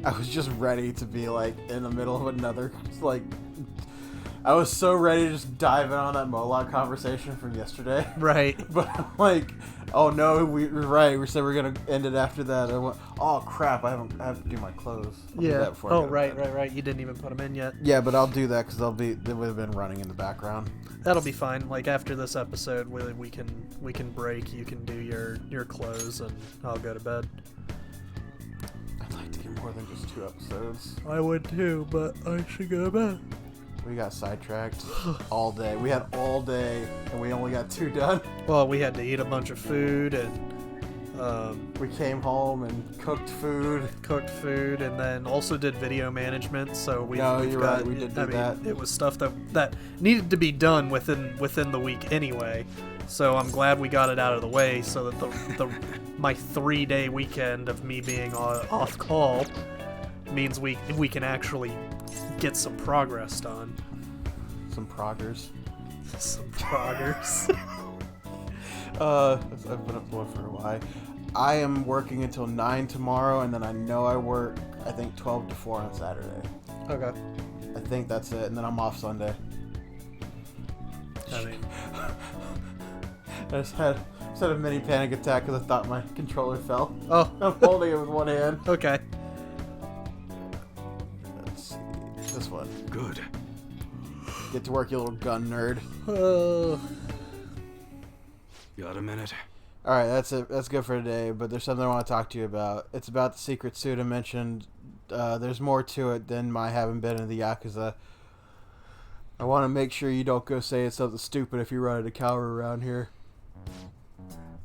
I was just ready to be like in the middle of another like. I was so ready to just dive in on that Moloch conversation from yesterday. Right. But I'm like, oh no, we're right. We said we're gonna end it after that. I went, oh crap, I have to do my clothes. I'll do that before I Oh, go to right, bed. right. You didn't even put them in yet. Yeah, but I'll do that because they would have been running in the background. That'll be fine. Like after this episode, we can break. You can do your clothes, and I'll go to bed. I'd like to get more than just 2 episodes. I would too, but I should go to bed. We got sidetracked all day. We had all day, and we only got 2 done. Well, we had to eat a bunch of food, and we came home and cooked food, and then also did video management. So we've you're got, right. We did do that. It was stuff that needed to be done within the week anyway. So I'm glad we got it out of the way, so that my 3-day weekend of me being off call means we can actually get some progress done. Some proggers. Some progress. I've been up for a while. I am working until 9 tomorrow, and then I know I work, I think, 12 to 4 on Saturday. Okay. I think that's it, and then I'm off Sunday. I mean, I just had a mini panic attack because I thought my controller fell. oh, I'm holding it with one hand. okay. Let's see. This one. Good. Get to work, you little gun nerd. Got a minute? Alright, that's it. That's good for today, but there's something I want to talk to you about. It's about the secret suit I mentioned. There's more to it than my having been in the Yakuza. I want to make sure you don't go saying something stupid if you run into Kaoru around here.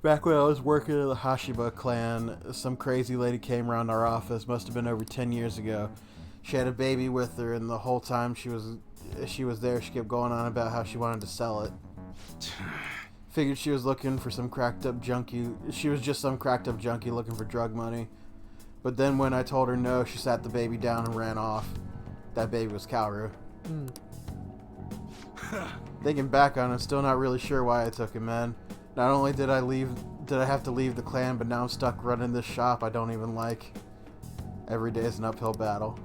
Back when I was working in the Hashiba clan, some crazy lady came around our office, must have been over 10 years ago. She had a baby with her, and the whole time she was there, she kept going on about how she wanted to sell it. Figured she was looking for some cracked up junkie. She was just some cracked up junkie looking for drug money. But then when I told her no, she sat the baby down and ran off. That baby was Kaoru. Thinking back on it, I'm still not really sure why I took him, man. Not only did I have to leave the clan, but now I'm stuck running this shop I don't even like. Every day is an uphill battle.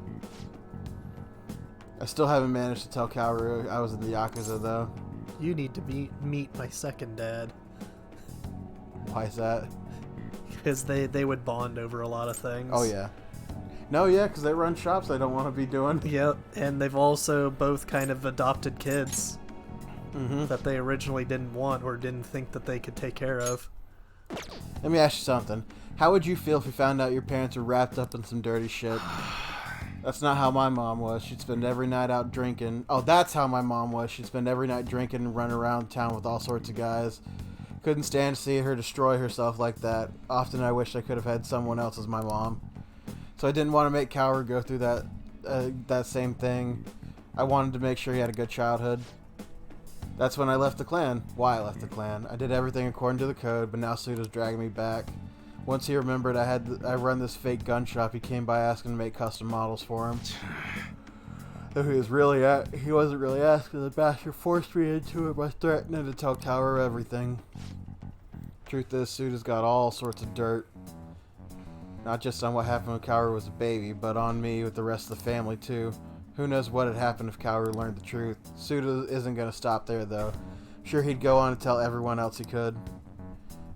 I still haven't managed to tell Kaoru I was in the Yakuza, though. You need to meet my second dad. Why is that? Because they would bond over a lot of things. Oh, yeah. No, yeah, because they run shops they don't want to be doing. Yep, and they've also both kind of adopted kids Mm-hmm. that they originally didn't want or didn't think that they could take care of. Let me ask you something. How would you feel if you found out your parents were wrapped up in some dirty shit? That's not how my mom was. She'd spend every night out drinking. Oh, that's how my mom was. She'd spend every night drinking and run around town with all sorts of guys. Couldn't stand to see her destroy herself like that. Often I wish I could have had someone else as my mom. So I didn't want to make Kaoru go through that same thing. I wanted to make sure he had a good childhood. That's when I left the clan. Why I left the clan. I did everything according to the code, but now Suda's dragging me back. Once he remembered I run this fake gun shop, he came by asking to make custom models for him. Though he wasn't really asking. The bastard forced me into it by threatening to tell Kaoru everything. Truth is, Suda's got all sorts of dirt. Not just on what happened when Kaoru was a baby, but on me with the rest of the family too. Who knows what had happened if Kaoru learned the truth. Suda isn't going to stop there though. Sure, he'd go on to tell everyone else he could.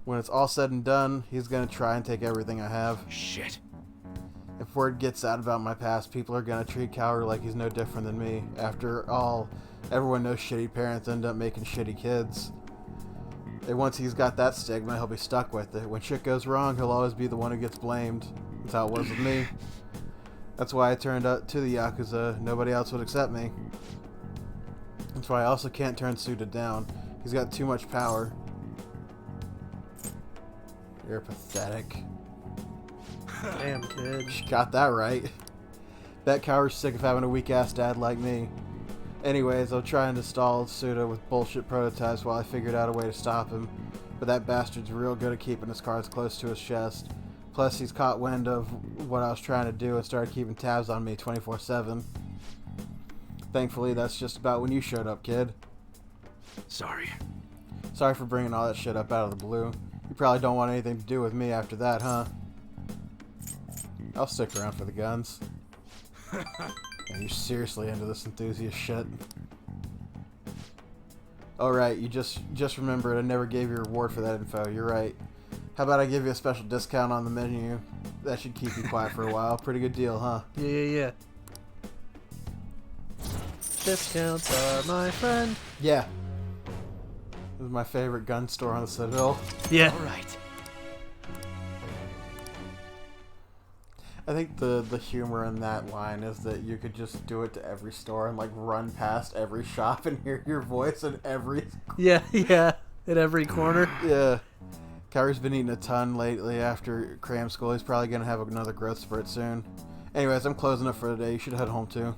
When it's all said and done, he's going to try and take everything I have. Shit. If word gets out about my past, people are going to treat Kaoru like he's no different than me. After all, everyone knows shitty parents end up making shitty kids. And once he's got that stigma, he'll be stuck with it. When shit goes wrong, he'll always be the one who gets blamed. That's how it was with me. That's why I turned up to the Yakuza. Nobody else would accept me. That's why I also can't turn Suda down. He's got too much power. You're pathetic. Damn, kid. She got that right. Bet Kaoru's sick of having a weak-ass dad like me. Anyways, I'll try and install Suda with bullshit prototypes while I figured out a way to stop him. But that bastard's real good at keeping his cards close to his chest. Plus, he's caught wind of what I was trying to do and started keeping tabs on me 24/7. Thankfully, that's just about when you showed up, kid. Sorry. Sorry for bringing all that shit up out of the blue. You probably don't want anything to do with me after that, huh? I'll stick around for the guns. Man, you're seriously into this enthusiast shit. Alright, you just remembered I never gave you a reward for that info. You're right. How about I give you a special discount on the menu? That should keep you quiet for a while. Pretty good deal, huh? Yeah. Discounts are my friend. Yeah. This is my favorite gun store on the Citadel. Yeah. All right. I think the humor in that line is that you could just do it to every store and like run past every shop and hear your voice in every... Yeah. At every corner. Yeah. Kyrie's been eating a ton lately after cram school. He's probably going to have another growth spurt soon. Anyways, I'm closing up for the day. You should head home too.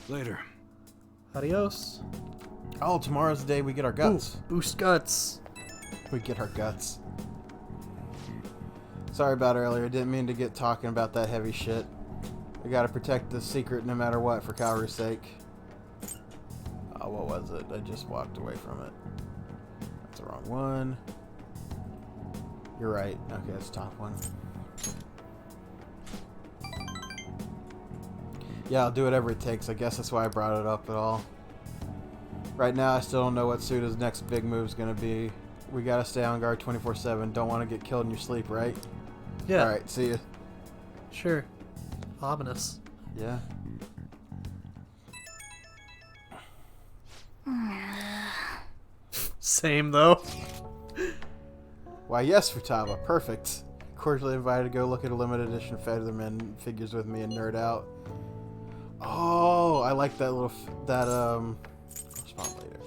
Later. Adios. Oh, tomorrow's the day we get our guts. Ooh, boost guts. We get our guts. Sorry about earlier. Didn't mean to get talking about that heavy shit. We gotta protect the secret no matter what for Kyrie's sake. Oh, what was it? I just walked away from it. That's the wrong one. You're right. Okay, that's the top one. Yeah, I'll do whatever it takes. I guess that's why I brought it up at all. Right now, I still don't know what Suda's next big move's gonna be. We gotta stay on guard 24/7. Don't want to get killed in your sleep, right? Yeah. Alright, see ya. Sure. Ominous. Yeah. Same though. Why, yes, Futaba. Perfect. Cordially invited to go look at a limited edition Featherman figures with me and nerd out. Oh, I like that little... I'll respond later.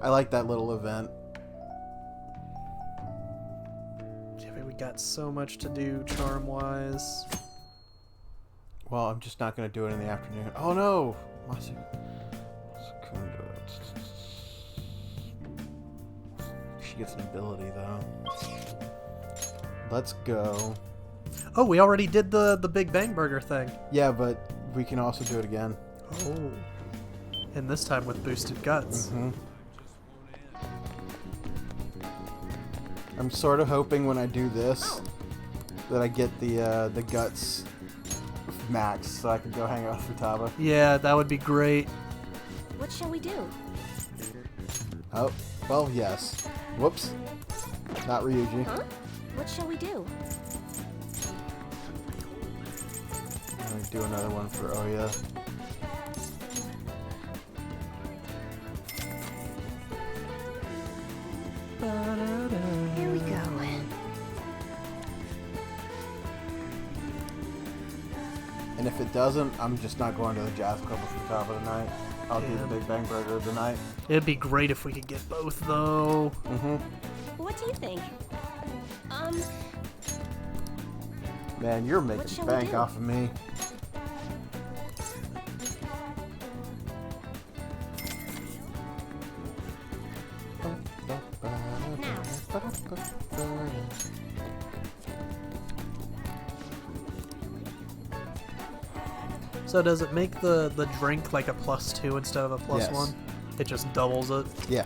I like that little event. Yeah, but we got so much to do charm-wise. Well, I'm just not going to do it in the afternoon. Oh, no! She gets an ability, though. Let's go. Oh, we already did the Big Bang Burger thing. Yeah, but we can also do it again. Oh. And this time with boosted guts. Mm-hmm. I'm sort of hoping when I do this that I get the guts max so I can go hang out with Futaba. Yeah, that would be great. What shall we do? Oh, well, yes. Whoops. Not Ryuji. Huh? What shall we do? I'm gonna do another one for Oya. Here we go. And if it doesn't, I'm just not going to the jazz club with Futaba tonight. I'll do the Big Bang Burger tonight. It'd be great if we could get both, though. Mm-hmm. What do you think? Man, you're What making shall we bank do? off of me. So does it make the drink like a +2 instead of a +1? Yes. It just doubles it? Yeah.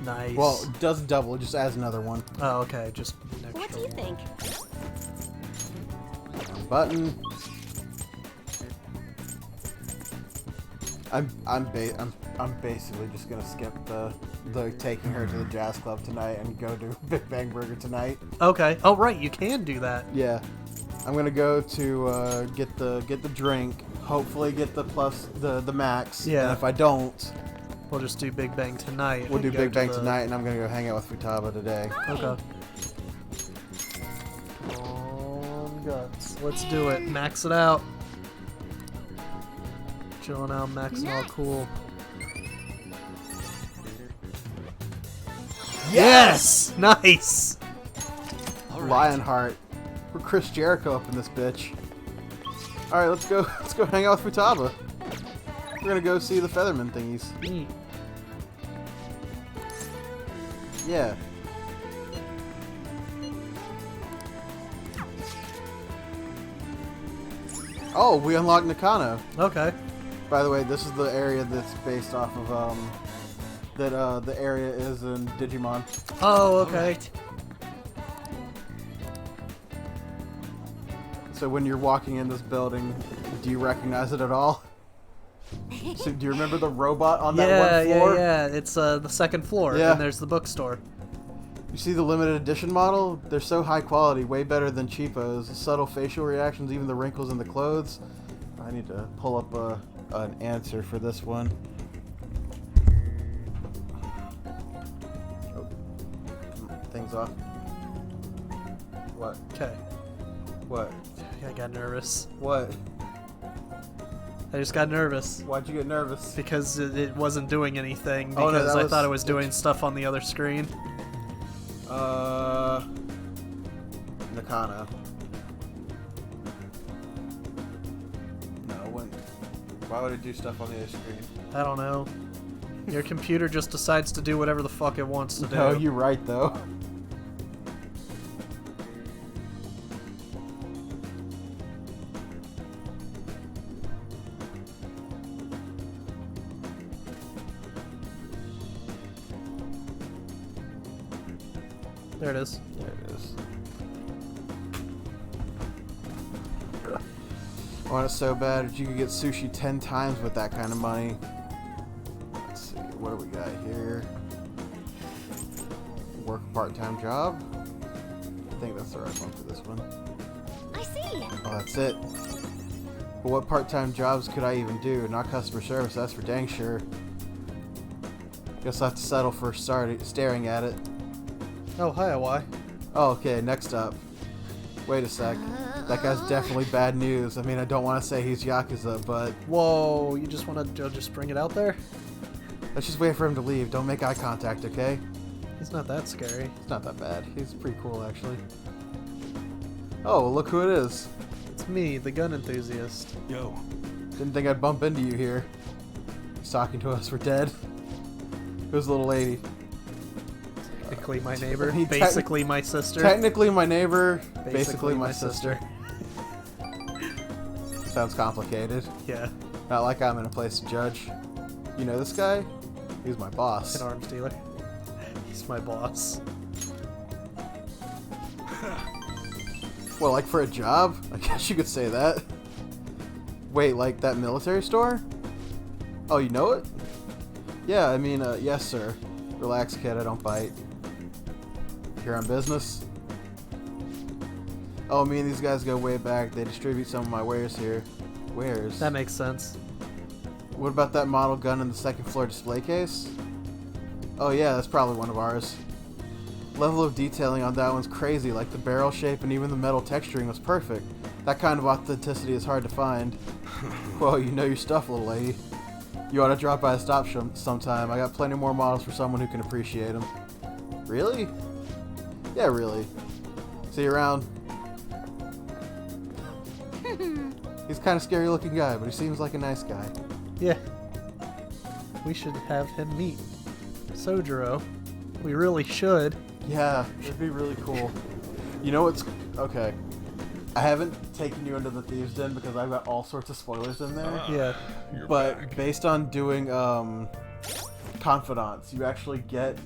Nice. Well, it doesn't double, it just adds another one. Oh, okay. Just an extra What do you one. think? Button. I'm basically just gonna skip the taking her to the jazz club tonight and go do Big Bang Burger tonight. Okay. Oh, right. You can do that. Yeah, I'm gonna go to get the drink. Hopefully get the max. Yeah. And if I don't, We'll just do Big Bang tonight. we'll and do go Big to Bang the- tonight, and I'm gonna go hang out with Futaba today. Okay. On guts. Let's do it. Max it out. Chilling out, maxing all cool. Yes! Nice! All right. Lionheart. We're Chris Jericho up in this bitch. All right, let's go. Let's go hang out with Futaba. We're gonna go see the Featherman thingies. Neat. Yeah. Oh, we unlocked Nakano. Okay. By the way, this is the area that's based off of the area is in Digimon. Oh, okay. So when you're walking in this building, do you recognize it at all? So do you remember the robot on that one floor? Yeah. It's the second floor, Yeah. and there's the bookstore. You see the limited edition model? They're so high quality, way better than cheapos. Subtle facial reactions, even the wrinkles in the clothes. I need to pull up an answer for this one. Oh. Things off. What? Okay. What? I got nervous. What? I just got nervous Why'd you get nervous? because it wasn't doing anything Oh, no, because that I was- thought it was doing stuff on the other screen. Nakana. No, it wouldn't. Why would it do stuff on the other screen? I don't know. Your computer just decides to do whatever the fuck it wants to do. No, you're right though. There it is. There it is. I want it so bad that you could get sushi 10 times with that kind of money. Let's see, what do we got here? Work a part-time job? I think that's the right one for this one. I see. Oh, that's it. But what part-time jobs could I even do? Not customer service, that's for dang sure. Guess I'll have to settle for staring at it. Oh, hi, why? Oh, okay, next up. Wait a sec. That guy's definitely bad news. I mean, I don't want to say he's Yakuza, but Whoa, you just want to just bring it out there? let's just wait for him to leave. Don't make eye contact, okay? He's not that scary. It's not that bad. He's pretty cool, actually. Oh, well, look who it is. It's me, the gun enthusiast. Yo. Didn't think I'd bump into you here. He's talking to us. We're dead. Who's the little lady? Technically my neighbor, He basically my sister. Technically my neighbor, basically my sister. sister. Sounds complicated. Yeah, Not like I'm in a place to judge. You know this guy? He's my boss. an arms dealer. He's my boss. Well, like for a job? I guess you could say that. Wait, like that military store? Oh, you know it? Yeah, I mean, yes, sir. Relax, kid, I don't bite. Here on business? Oh, me and these guys go way back. They distribute some of my wares here. Wares? That makes sense. What about that model gun in the second floor display case? Oh yeah, that's probably one of ours. Level of detailing on that one's crazy, like the barrel shape and even the metal texturing was perfect. That kind of authenticity is hard to find. Well, you know your stuff, little lady. You ought to drop by a stop sometime. I got plenty more models for someone who can appreciate them. Really? Yeah, really. See you around. He's kind of scary looking guy, but he seems like a nice guy. Yeah. We should have him meet Sojiro. We really should. Yeah, it'd be really cool. You know what's... Okay. I haven't taken you into the Thieves Den because I've got all sorts of spoilers in there. Yeah. But based on doing confidants, you actually get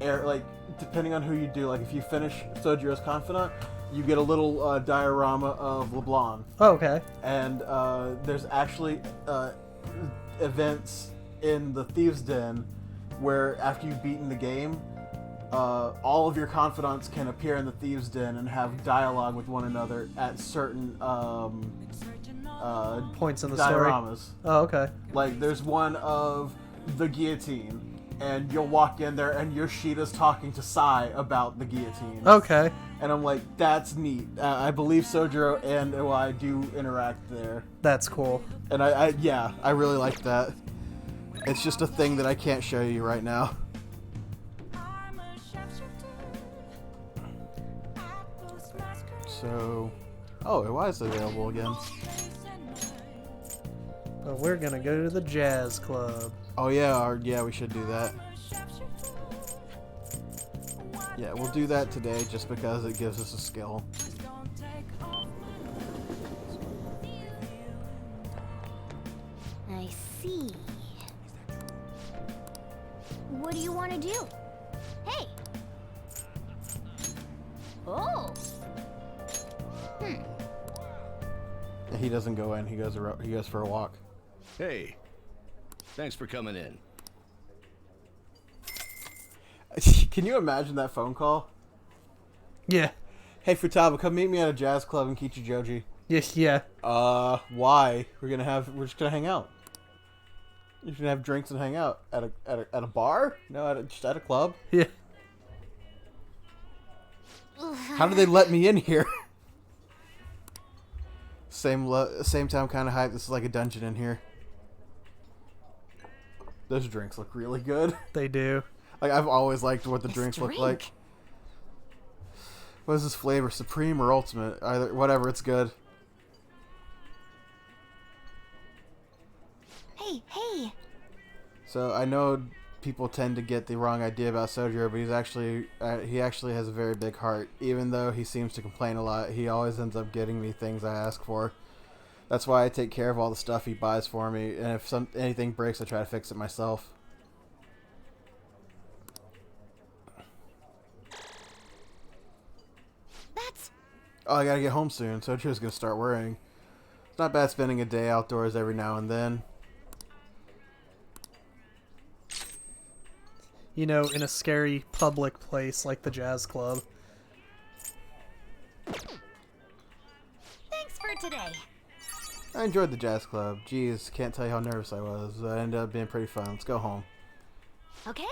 like depending on who you do. Like if you finish Sojiro's confidant, you get a little diorama of LeBlanc, Oh, okay. and there's actually events in the Thieves Den where after you've beaten the game, all of your confidants can appear in the Thieves Den and have dialogue with one another at certain Points in the story. dioramas. Oh, okay. Like, there's one of the guillotine, and you'll walk in there, and Yoshida's talking to Sai about the guillotine. Okay. And I'm like, that's neat. I believe Sojiro and OI do interact there. That's cool. And I really like that. It's just a thing that I can't show you right now. So, oh, OI is available again. But we're gonna go to the jazz club. Oh yeah, yeah, we should do that. Yeah, we'll do that today just because it gives us a skill. I see. What do you want to do? Hey. Oh. He doesn't go in. He goes for a walk. Hey, thanks for coming in. Can you imagine that phone call? Yeah. Hey, Futaba, come meet me at a jazz club in Kichijoji. Yes, yeah. Why? We're just gonna hang out. You should have drinks and hang out at a bar? No, just at a club. Yeah. How did they let me in here? Same time kind of hype. This is like a dungeon in here. Those drinks look really good. They do. Like I've always liked what the This drinks look drink. like. What is this flavor? Supreme or Ultimate? Either whatever. It's good. Hey. So I know people tend to get the wrong idea about Sojiro, but he actually has a very big heart. Even though he seems to complain a lot, he always ends up getting me things I ask for. That's why I take care of all the stuff he buys for me, and if anything breaks, I try to fix it myself. That's Oh, I gotta get home soon. Sojiro's gonna start worrying. It's not bad spending a day outdoors every now and then. You know, in a scary public place like the jazz club. thanks for today. I enjoyed the jazz club. Jeez, can't tell you how nervous I was. It ended up being pretty fun. Let's go home. Okay.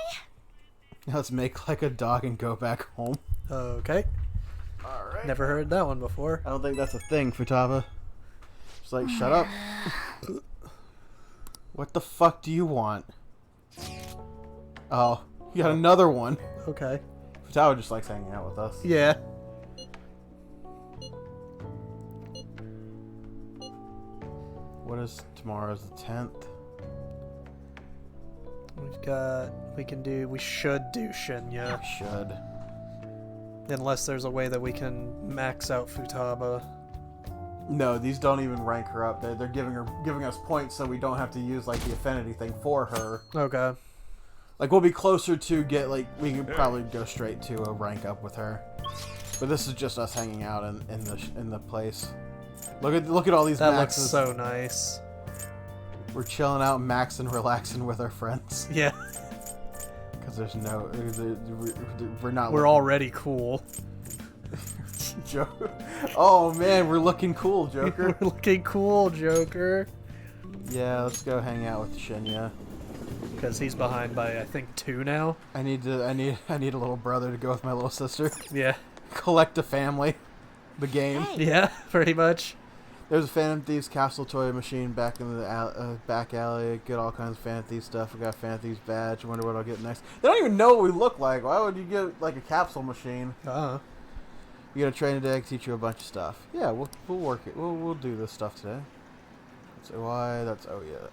Now let's make like a dog and go back home. Okay. Alright. Never heard that one before. I don't think that's a thing, Futaba. Just like, shut up. What the fuck do you want? Oh, you got another one. Okay. Futaba just likes hanging out with us. Yeah. What is tomorrow's the 10th? We should do Shinya. Should. Unless there's a way that we can max out Futaba. No, these don't even rank her up. They're giving us points so we don't have to use like the affinity thing for her. Okay. Like we'll be closer to we can probably go straight to a rank up with her. But this is just us hanging out in the place. Look at all these That maxes. looks so nice. We're chilling out, maxing, relaxing with our friends. Yeah. Because there's no, we're not. We're already cool. Oh man, we're looking cool, Joker. We're looking cool, Joker. Yeah, let's go hang out with Shinya. Because he's behind by, I think, 2 now. I need a little brother to go with my little sister. Yeah. Collect a family. The game. Hey. Yeah, pretty much. There's a Phantom Thieves Castle toy machine back in the back alley. Get all kinds of Phantom Thieves stuff. I got a Phantom Thieves badge. I wonder what I'll get next. They don't even know what we look like. Why would you get like a capsule machine? You get a training day, teach you a bunch of stuff. Yeah, we'll work it. We'll do this stuff today. That's OI. That's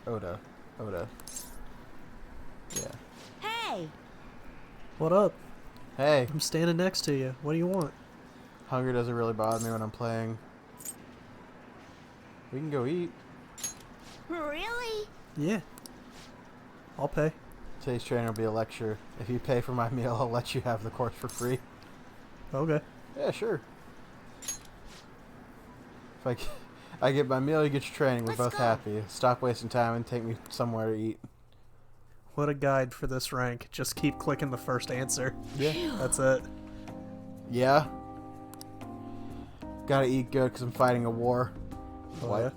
Oda. Yeah. Hey. What up? Hey, I'm standing next to you. What do you want? hunger doesn't really bother me when I'm playing. We can go eat. Really? Yeah. I'll pay. Today's training will be a lecture. If you pay for my meal, I'll let you have the course for free. Okay. Yeah, sure. If I get my meal, you get your training. We're Let's both go. happy. Stop wasting time and take me somewhere to eat. What a guide for this rank. Just keep clicking the first answer. Yeah. That's it. Yeah. Gotta eat good because I'm fighting a war. What? Yeah.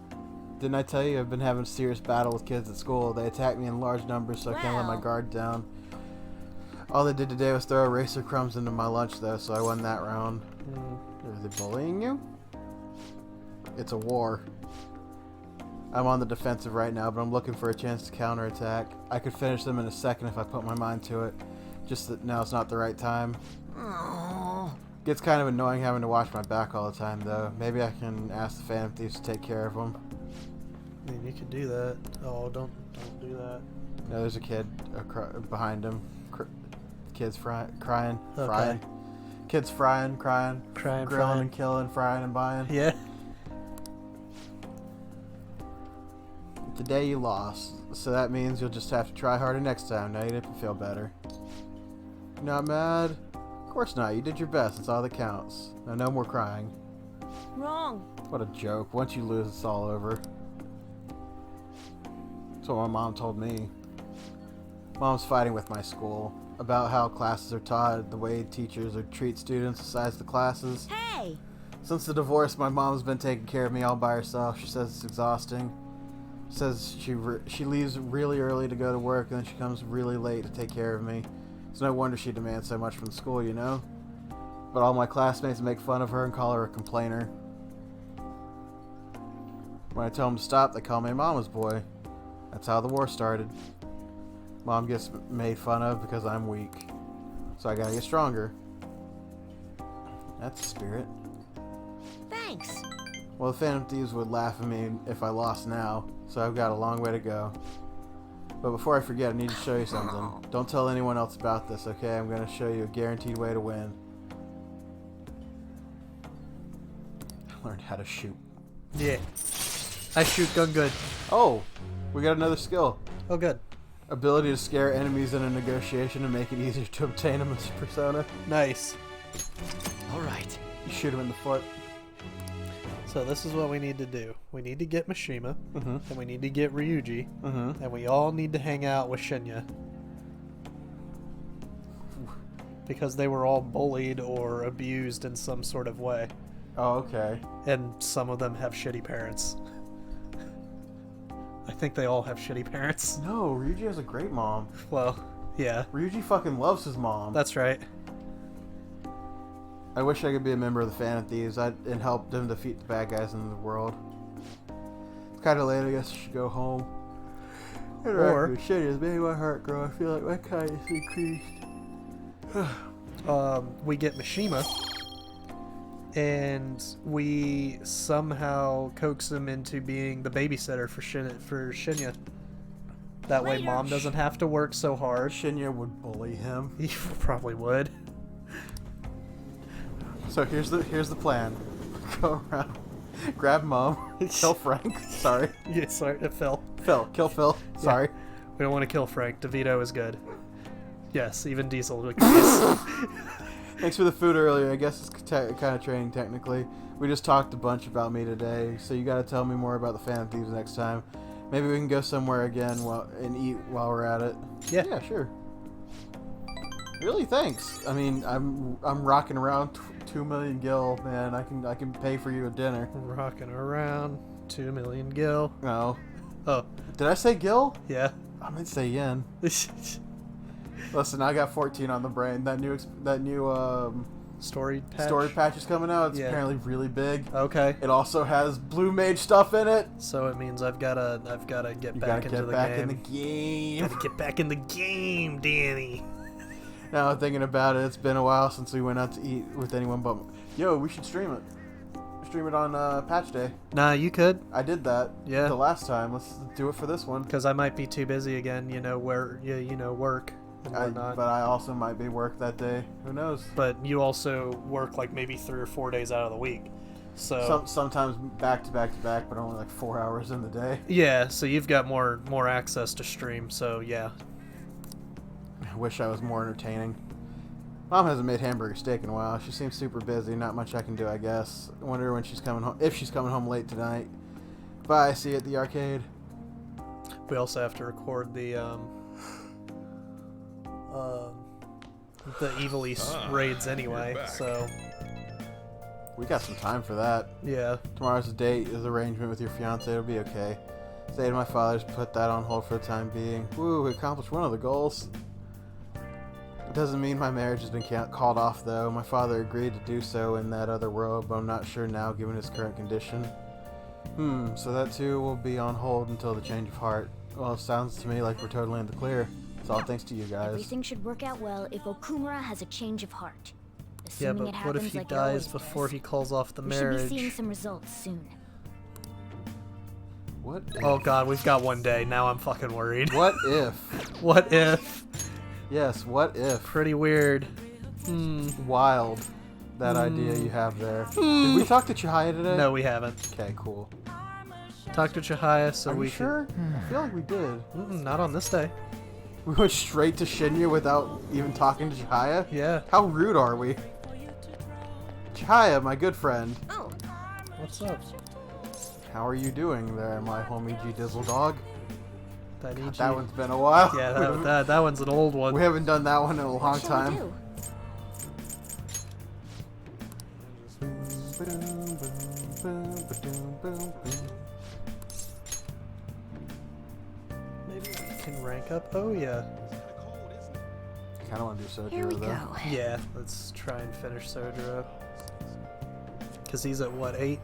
Didn't I tell you I've been having a serious battle with kids at school? They attack me in large numbers, so I can't let my Well. guard down. All they did today was throw eraser crumbs into my lunch, though, so I won that round. Are they bullying you? It's a war. I'm on the defensive right now, but I'm looking for a chance to counterattack. I could finish them in a second if I put my mind to it. Just that now's not the right time. Oh. Gets kind of annoying having to watch my back all the time, though. Maybe I can ask the Phantom Thieves to take care of them. I mean, you could do that. Oh, don't do that. No, there's a kid behind him. Kid's crying. Okay. Frying. Kid's crying, Crying, grilling frying. and killing, frying and buying. Yeah. Today you lost, so that means you'll just have to try harder next time. Now you didn't feel better. You're not mad? Of course not. You did your best. It's all that counts. Now no more crying. Wrong. What a joke. Once you lose, it's all over. That's what my mom told me. Mom's fighting with my school about how classes are taught, the way teachers treat students, the size of the classes. Hey! Since the divorce, my mom's been taking care of me all by herself. She says it's exhausting. Says she leaves really early to go to work, and then she comes really late to take care of me. It's no wonder she demands so much from the school, you know? But all my classmates make fun of her and call her a complainer. When I tell them to stop, they call me mama's boy. That's how the war started. Mom gets made fun of because I'm weak. So I gotta get stronger. That's the spirit. Thanks. Well, the Phantom Thieves would laugh at me if I lost now, so I've got a long way to go. But before I forget, I need to show you something. Don't tell anyone else about this, okay? I'm gonna show you a guaranteed way to win. I learned how to shoot. Yeah. I shoot gun good. Oh! We got another skill. Oh, good. Ability to scare enemies in a negotiation and make it easier to obtain them as a persona. Nice. All right. You shoot him in the foot. So this is what we need to do. We need to get Mishima, Mm-hmm. and we need to get Ryuji, Mm-hmm. and we all need to hang out with Shinya. Because they were all bullied or abused in some sort of way. Oh, okay. And some of them have shitty parents. I think they all have shitty parents. No, Ryuji has a great mom. Well, yeah, Ryuji fucking loves his mom. that's right. I wish I could be a member of the Phantom Thieves and help them defeat the bad guys in the world. It's kind of late, I guess I should go home. Or- Shit is making my heart grow. I feel like my kindness increased. We get Mishima, and we somehow coax him into being the babysitter for Shinya. That way Later. Mom doesn't have to work so hard. Shinya would bully him. He probably would. So here's the plan. Go around, grab Mom, kill Frank. Sorry, Yeah, sorry, Phil. Phil. Kill Phil. Sorry. We don't want to kill Frank. DeVito is good. Yes, even Diesel agrees. Thanks for the food earlier. I guess it's kind of training technically. We just talked a bunch about me today, so you got to tell me more about the Phantom Thieves next time. Maybe we can go somewhere again and eat while we're at it. Yeah. Yeah, sure. Really, thanks. I mean, I'm rocking around 2 million gil, man. I can pay for you a dinner. Rocking around 2 million gil. No, Oh, did I say gil? yeah. I meant to say yen. Listen, I got 14 on the brain. That new Story patch. story patch is coming out. It's Yeah. apparently really big. Okay. It also has blue mage stuff in it. So it means I've gotta get You back gotta into get the back game. in the game. Gotta get back in the game, Danny. Now I'm thinking about it. It's been a while since we went out to eat with anyone but. Yo, we should stream it. Stream it on patch day. Nah, you could, I did that. Yeah. The last time. Let's do it for this one. because I might be too busy again. You know where work and whatnot. But I also might be work that day. Who knows? But you also work like maybe 3 or 4 days out of the week. So Sometimes back to back to back, but only like 4 hours in the day. yeah, so you've got more access to stream. So yeah. I wish I was more entertaining. Mom hasn't made hamburger steak in a while. She seems super busy. Not much I can do, I guess. I wonder when she's coming home. If she's coming home late tonight. Bye. See you at the arcade. We also have to record the Evil East raids anyway. you're back. So We got some time for that. yeah. Tomorrow's the date is arrangement with your fiance. It'll be okay. Say to my father's put that on hold for the time being. Woo, we accomplished one of the goals. It doesn't mean my marriage has been called off though. My father agreed to do so in that other world, but I'm not sure now given his current condition. So that too will be on hold until the change of heart. Well, it sounds to me like we're totally in the clear. It's all thanks to you guys. Everything should work out well if Okumura has a change of heart. Yeah, Assuming but it what happens if he like it always dies before does. he calls off the We marriage? should be seeing some results soon. What if? Oh god, we've got 1 day. Now I'm fucking worried. What if? What if? Yes, what if? Pretty weird. Wild. That idea you have there. Did we talk to Chihaya today? No, we haven't. Okay, cool. Talk to Chihaya so Are we you sure? I feel like we did. Not on this day. We went straight to Shinya without even talking to Chihaya? Yeah. How rude are we? Chihaya, my good friend. Oh, What's up? How are you doing there, my homie G Dizzle dog? I need That you. one's been a while. Yeah, that one's an old one. We haven't done that one in a long what shall we time. do? Maybe we can rank up. Oh yeah. I kind of want to do Sojiro Here we though. go. Yeah. Let's try and finish Sojiro. Cause he's at what, 8?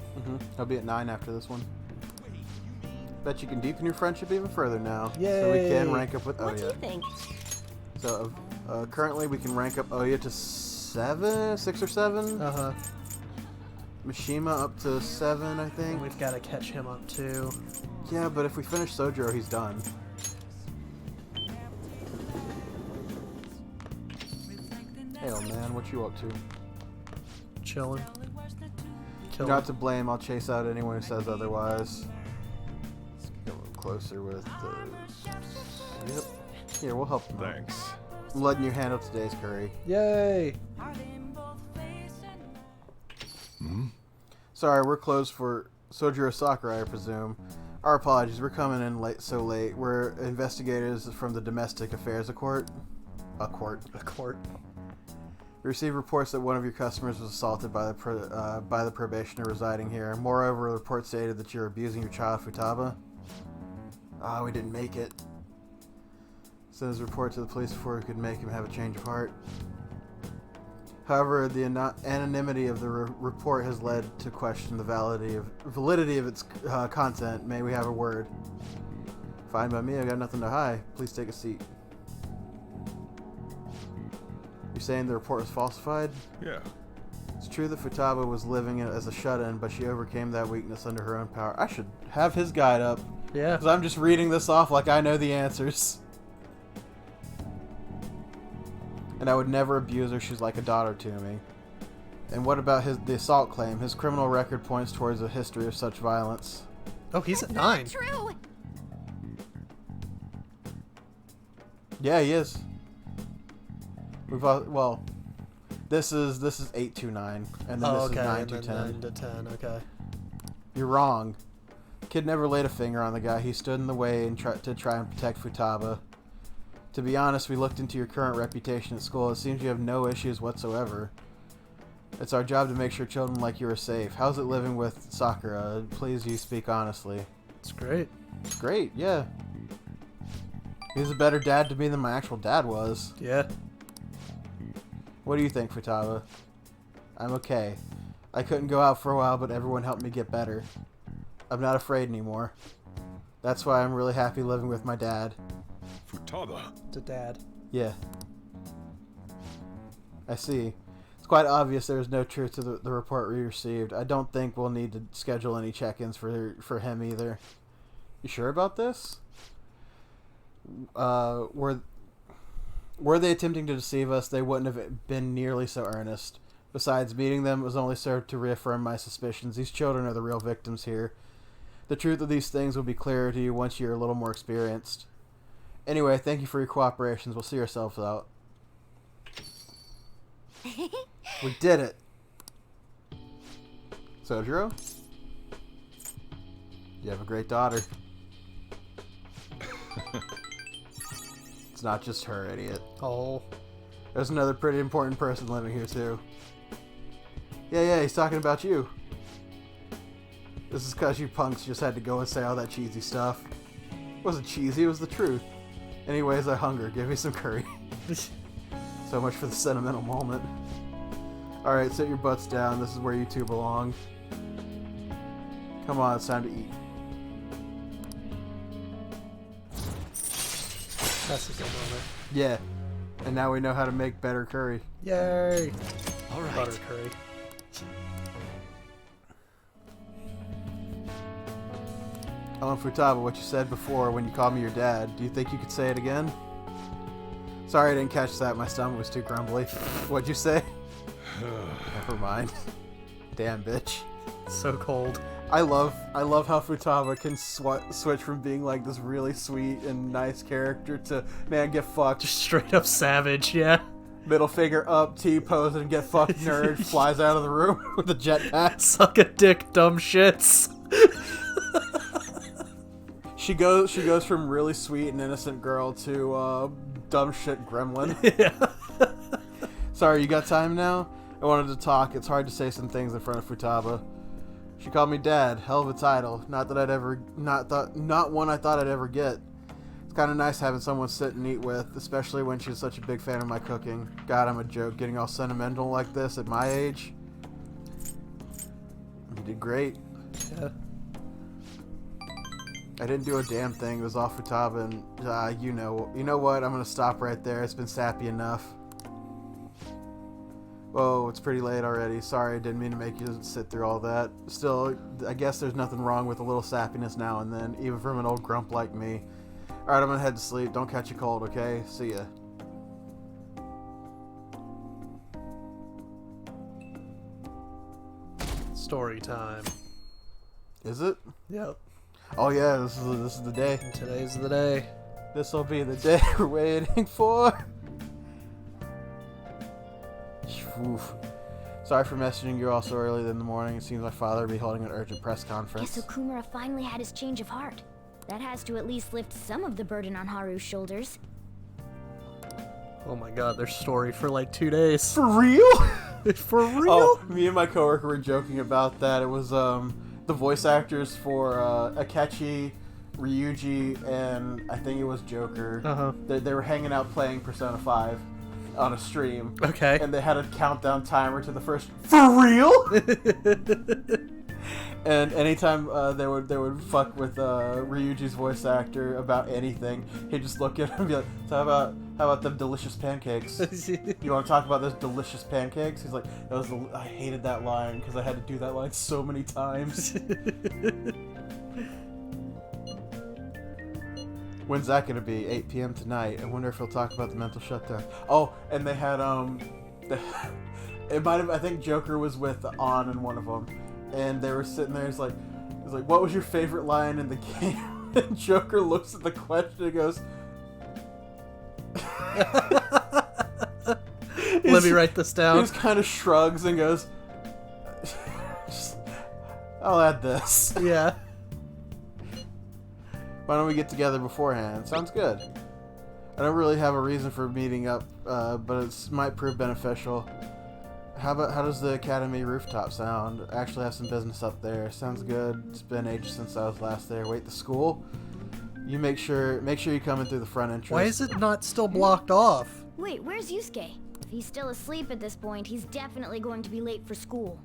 He'll be at 9 after this one. Bet you can deepen your friendship even further now. So we Yay. can rank up with What do you Oya. think? So currently we can rank up Oya to 6 or 7. Uh huh. Mishima up to 7, I think. We've got to catch him up too. Yeah, but if we finish Sojiro, he's done. Hey, old man, what you up to? Chilling. You're not to blame. I'll chase out anyone who says otherwise. Let's get a little closer with the... Yep. Here, we'll help them out. Thanks. I'm letting you handle today's curry. Yay! Sorry, we're closed for Sojiro Sakurai, I presume. Our apologies. We're coming in so late. We're investigators from the Domestic Affairs Court. A court. We received reports that one of your customers was assaulted by the probationer residing here. Moreover, a report stated that you're abusing your child, Futaba. Ah, we didn't make it. Send his report to the police before we could make him have a change of heart. However, the anonymity of the report has led to question the validity of its content. May we have a word? Fine by me. I got nothing to hide. Please take a seat. You're saying the report was falsified? Yeah. It's true that Futaba was living as a shut-in, but she overcame that weakness under her own power. I should have his guide up, Yeah. because I'm just reading this off like I know the answers. And I would never abuse her. She's like a daughter to me. And what about the assault claim? His criminal record points towards a history of such violence. Oh, he's at 9. True. Yeah, he is. We've well, this is 829, and then Oh, this okay. is 9 And to then 10. 9 to 10. Okay. You're wrong. Kid never laid a finger on the guy. He stood in the way and tried to protect Futaba. To be honest, we looked into your current reputation at school. It seems you have no issues whatsoever. It's our job to make sure children like you are safe. How's it living with Sakura? Please, you speak honestly. It's great. It's great, yeah. He's a better dad to me than my actual dad was. Yeah. What do you think, Futaba? I'm okay. I couldn't go out for a while, but everyone helped me get better. I'm not afraid anymore. That's why I'm really happy living with my dad. Futaba. To dad. Yeah. I see. It's quite obvious there is no truth to the report we received. I don't think we'll need to schedule any check-ins for him either. You sure about this? Were they attempting to deceive us, they wouldn't have been nearly so earnest. Besides, meeting them was only served to reaffirm my suspicions. These children are the real victims here. The truth of these things will be clearer to you once you're a little more experienced. Anyway, thank you for your cooperations. We'll see ourselves out. We did it! Sojiro? You have a great daughter. It's not just her, idiot. Oh. There's another pretty important person living here, too. Yeah, he's talking about you. This is because you punks just had to go and say all that cheesy stuff. It wasn't cheesy, it was the truth. Anyways, I hunger. Give me some curry. So much for the sentimental moment. Alright, sit your butts down. This is where you two belong. Come on, it's time to eat. That's a good moment. Yeah. And now we know how to make better curry. Yay! All right. Butter curry. Oh, and Futaba, what you said before when you called me your dad, do you think you could say it again? Sorry I didn't catch that, my stomach was too grumbly. What'd you say? Never mind. Damn, bitch. So cold. I love how Futaba can switch from being like this really sweet and nice character to, man, get fucked. Just straight up savage, yeah. Middle finger up, T-pose, and get fucked nerd, flies out of the room with a jetpack. Suck a dick, dumb shits. She goes from really sweet and innocent girl to dumb shit gremlin. Yeah. Sorry, you got time now? I wanted to talk. It's hard to say some things in front of Futaba. She called me Dad. Hell of a title. Not one I thought I'd ever get. It's kind of nice having someone sit and eat with, especially when she's such a big fan of my cooking. God, I'm a joke getting all sentimental like this at my age. You did great. Yeah. I didn't do a damn thing. It was all Futaba, and you know what? I'm gonna stop right there. It's been sappy enough. Whoa, it's pretty late already. Sorry, I didn't mean to make you sit through all that. Still, I guess there's nothing wrong with a little sappiness now and then, even from an old grump like me. Alright, I'm gonna head to sleep. Don't catch a cold, okay? See ya. Story time. Is it? Yep. Oh yeah, this is the day. Today's the day. This'll be the day we're waiting for. Oof. Sorry for messaging you all so early in the morning. It seems my father will be holding an urgent press conference. Guess Okumura finally had his change of heart. That has to at least lift some of the burden on Haru's shoulders. Oh my god, there's story for like 2 days. For real? For real? Oh, me and my coworker were joking about that. It was the voice actors for Akechi, Ryuji, and I think it was Joker. Uh-huh. They were hanging out playing Persona 5 on a stream. Okay. And they had a countdown timer to the first. For real? And anytime they would fuck with Ryuji's voice actor about anything, he'd just look at him and be like, "So how about them delicious pancakes? You want to talk about those delicious pancakes?" He's like, I hated that line because I had to do that line so many times. When's that gonna be? 8 p.m. tonight. I wonder if he'll talk about the mental shutdown. Oh, and they had it might have. I think Joker was with On in one of them. And they were sitting there, he's like, what was your favorite line in the game? And Joker looks at the question and goes, Let me write this down. He just kind of shrugs and goes, I'll add this. Yeah. Why don't we get together beforehand? Sounds good. I don't really have a reason for meeting up, but it might prove beneficial. How does the Academy rooftop sound? I actually have some business up there. Sounds good. It's been ages since I was last there. Wait, the school? You make sure you come in through the front entrance. Why is it not still blocked off? Wait, where's Yusuke? If he's still asleep at this point, he's definitely going to be late for school.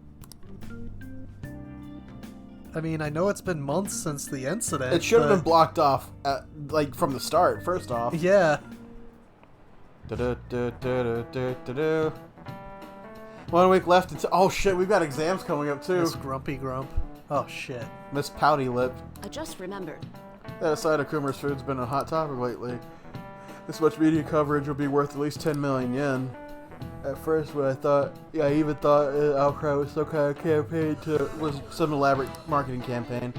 I mean, I know it's been months since the incident. It should have been blocked off, from the start. First off. Yeah. Do-do-do-do-do-do-do. 1 week left until. Oh shit, we've got exams coming up too. Miss Grumpy Grump. Oh shit. Miss Pouty Lip. I just remembered. That aside, Akumura's food's been a hot topic lately. This much media coverage will be worth at least 10 million yen. At first, I even thought Outcry was some kind of campaign was some elaborate marketing campaign.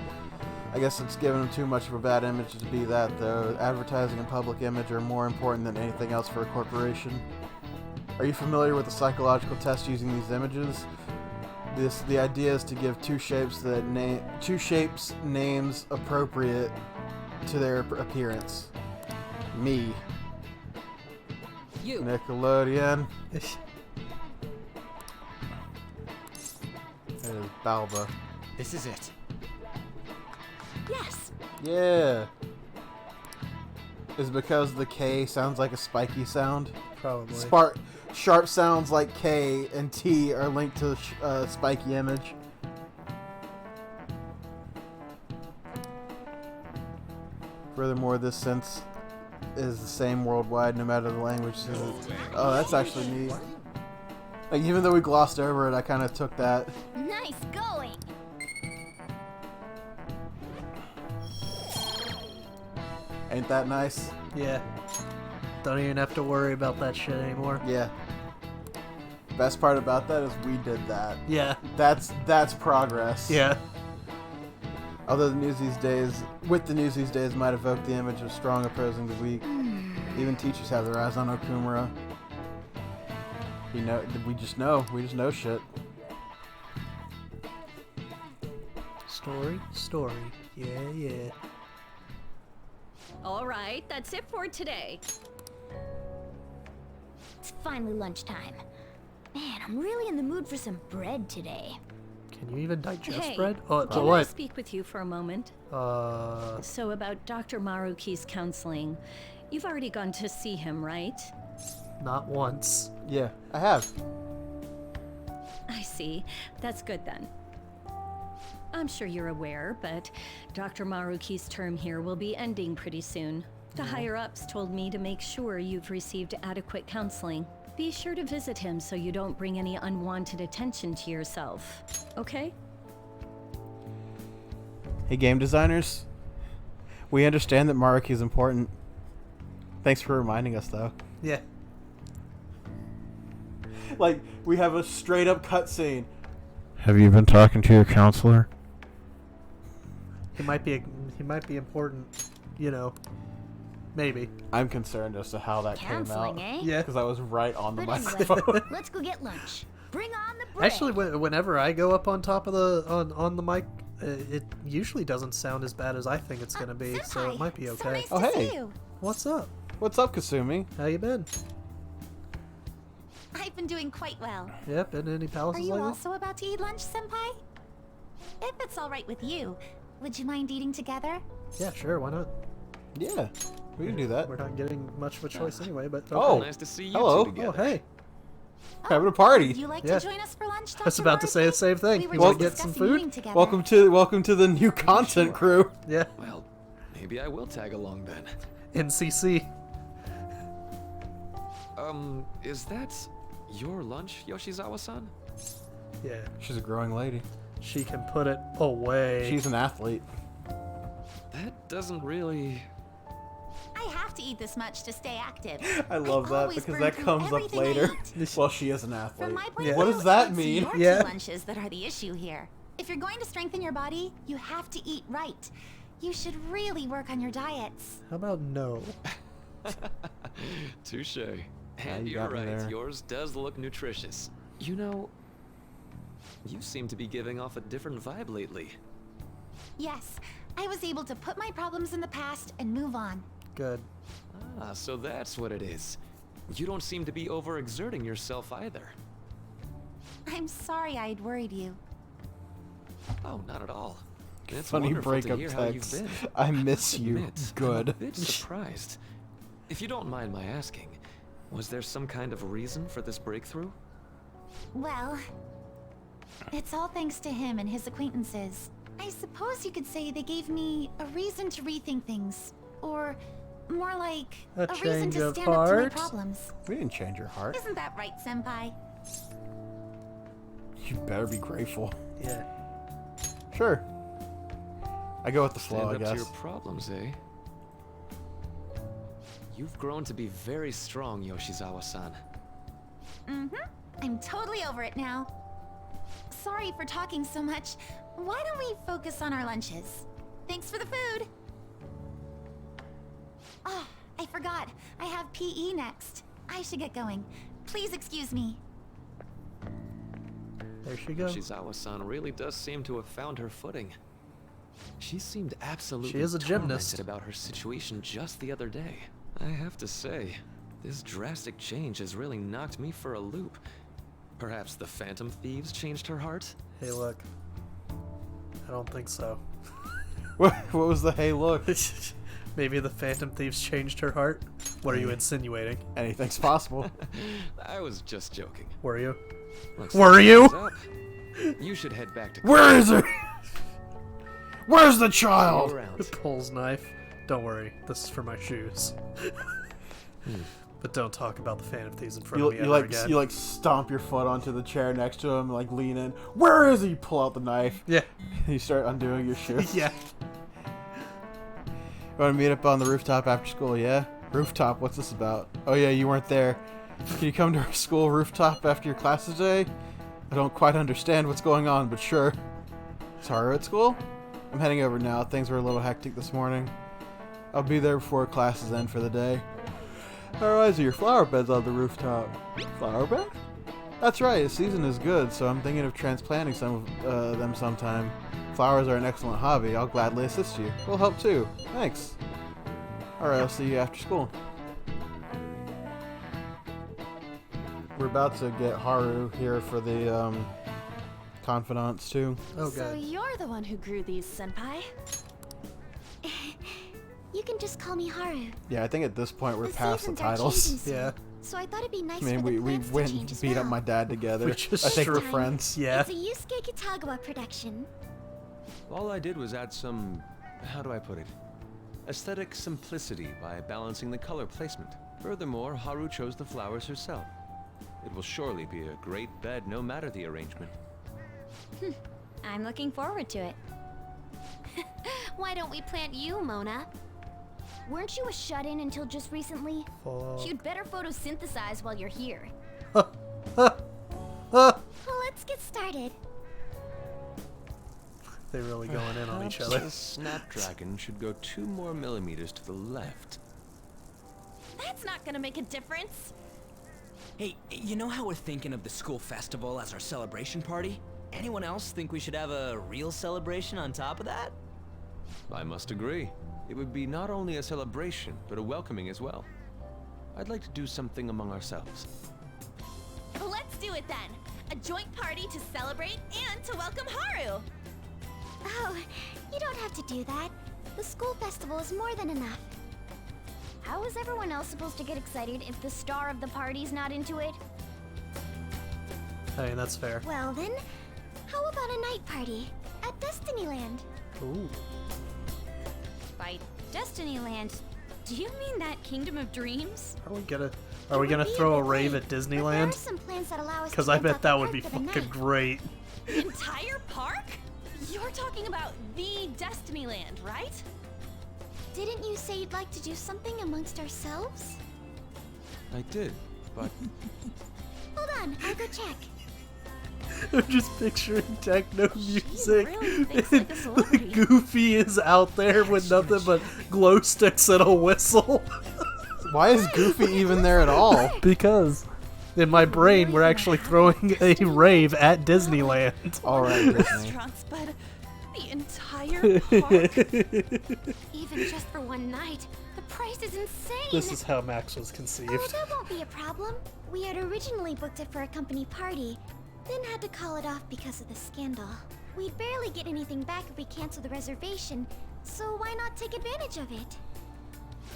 I guess it's given them too much of a bad image to be that, though. Advertising and public image are more important than anything else for a corporation. Are you familiar with the psychological test using these images? The idea is to give two shapes names appropriate to their appearance. Me. You. Nickelodeon. It is Balba. This is it. Yes. Yeah. Is it because the K sounds like a spiky sound? Probably. Sharp sounds like K and T are linked to the spiky image. Furthermore, this sense is the same worldwide, no matter the language. Oh, that's actually neat. Like, even though we glossed over it, I kind of took that. Nice going! Ain't that nice? Yeah. Don't even have to worry about that shit anymore. Yeah. Best part about that is we did that. Yeah. That's progress. Yeah. Although the news these days, might evoke the image of strong opposing the weak. Even teachers have their eyes on Okumura. We just know shit. Story. Yeah. All right, that's it for today. It's finally lunchtime. Man, I'm really in the mood for some bread today. Can you even digest Hey, bread? Can I What? speak with you for a moment? So about Dr. Maruki's counseling. You've already gone to see him, right? not once. Yeah, I have. I see. That's good then. I'm sure you're aware, but Dr. Maruki's term here will be ending pretty soon. The higher-ups told me to make sure you've received adequate counseling. Be sure to visit him so you don't bring any unwanted attention to yourself. Okay? Hey, game designers. We understand that Maruki is important. Thanks for reminding us, though. Yeah. Like, we have a straight-up cutscene. Have you been talking to your counselor? He might be important, you know. Maybe. I'm concerned as to how that Counseling, came out. eh? Yeah. Because I was right on the But microphone. anyway, let's go get lunch. Bring on the bread. Actually, whenever I go up on top of the on the mic, it usually doesn't sound as bad as I think it's gonna be, so it might be okay. So nice Oh, to hey. see you. What's up? What's up, Kasumi? How you been? I've been doing quite well. Yeah, been to any Are palaces you lately? also about to eat lunch, Senpai? If it's all right with you, would you mind eating together? Yeah, sure. Why not? Yeah, we can do that. We're not getting much of a choice anyway, but okay. Oh, Nice to see you hello. two Oh, together. hey. Having a party. Would you like Yeah. to join us for lunch, Dr. I was about to say the Maruki? same thing. We were You Well- want just to get some discussing eating food? together. Welcome to the new content crew. Yeah. Well, maybe I will tag along then. NCC. Is that your lunch, Yoshizawa-san? Yeah. She's a growing lady. She can put it away. She's an athlete. That doesn't really... I have to eat this much to stay active. I love that always because burn that through comes up everything I later. eat. Well, she is an athlete. From my point Yeah. of What view, does that it's mean? your Yeah. two lunches that are the issue here. If you're going to strengthen your body, you have to eat right. You should really work on your diets. How about no? Touche. And you you're got me right, there. yours does look nutritious. You know, you seem to be giving off a different vibe lately. Yes, I was able to put my problems in the past and move on. Good. Ah, so that's what it is. You don't seem to be overexerting yourself either. I'm sorry I'd worried you. Oh, not at all. It's Funny wonderful to breakup hear how you've text. been. I miss Must you. admit, I'm a Good. bit surprised. If you don't mind my asking, was there some kind of reason for this breakthrough? Well, it's all thanks to him and his acquaintances. I suppose you could say they gave me a reason to rethink things. Or more like A reason change to of stand up to my heart? problems. We didn't change your heart. Isn't that right, Senpai? You better be grateful. Yeah. Sure. I go with the Stand flow, I up to guess. your problems, eh? You've grown to be very strong, Yoshizawa-san. Mm-hmm. I'm totally over it now. Sorry for talking so much. Why don't we focus on our lunches? Thanks for the food. Oh, I forgot. I have PE next. I should get going. Please excuse me. There she goes. Yoshizawa-san really does seem to have found her footing. She seemed absolutely She is a gymnast. tormented about her situation just the other day. I have to say, this drastic change has really knocked me for a loop. Perhaps the Phantom Thieves changed her heart? Hey, look. I don't think so. What was the hey look? Maybe the Phantom Thieves changed her heart? What are you insinuating? Anything's possible. I was just joking. Were you? Looks Were like you? time's up. You should head back to Where is it? Where's the Go child? around. Pulls knife. Don't worry, this is for my shoes. But don't talk about the Phantom Thieves in front of me ever again. You like stomp your foot onto the chair next to him, like lean in. Where is he? You pull out the knife. Yeah. You start undoing your shoes. Yeah. Want to meet up on the rooftop after school? Yeah. Rooftop. What's this about? Oh yeah, you weren't there. Can you come to our school rooftop after your classes today? I don't quite understand what's going on, but sure. Is Haru at school? I'm heading over now. Things were a little hectic this morning. I'll be there before classes end for the day. Otherwise, your flower bed's on the rooftop. Flower bed? That's right, the season is good, so I'm thinking of transplanting some of them sometime. Flowers are an excellent hobby. I'll gladly assist you. We'll help too. Thanks. Alright, I'll see you after school. We're about to get Haru here for the confidants too. Oh, So good. you're the one who grew these, Senpai. You can just call me Haru. Yeah, I think at this point we're The past the seasons are titles. changing soon, Yeah. So I thought it'd be nice I mean, for the we plants went to change and as beat up well. my dad together. We just I think we're Time. friends. Yeah. It's a Yusuke Kitagawa production. All I did was add some, how do I put it? Aesthetic simplicity by balancing the color placement. Furthermore, Haru chose the flowers herself. It will surely be a great bed no matter the arrangement. I'm looking forward to it. Why don't we plant you, Mona? Weren't you a shut-in until just recently? You'd better photosynthesize while you're here. Well, let's get started. They're really going in on each other. The snapdragon should go 2 more millimeters to the left. That's not gonna make a difference. Hey, you know how we're thinking of the school festival as our celebration party? Anyone else think we should have a real celebration on top of that? I must agree. It would be not only a celebration, but a welcoming as well. I'd like to do something among ourselves. Let's do it then. A joint party to celebrate and to welcome Haru. Oh, you don't have to do that. The school festival is more than enough. How is everyone else supposed to get excited if the star of the party's not into it? I mean, that's fair. Well then, how about a night party at Destinyland? Ooh. By Destinyland, do you mean that Kingdom of Dreams? Are we gonna It would be throw a bit rave late, at but there are Disneyland? some plans that allow us to Because I rent bet out the that would park be for the fucking night. great. The entire park? You're talking about the Destinyland, right? Didn't you say you'd like to do something amongst ourselves? I did, but Hold on, I'll go check. I'm just picturing techno music. really thinks like a celebrity. Goofy is out there with nothing but glow sticks and a whistle. Why is Goofy even there at all? Because in my brain, we're actually throwing a rave at Disneyland. Alright, Disney. Restaurants, but the entire park? Even just for one night, the price is insane. This is how Max was Oh, conceived. that won't be a problem. We had originally booked it for a company party, then had to call it off because of the scandal. We'd barely get anything back if we cancel the reservation, so why not take advantage of it?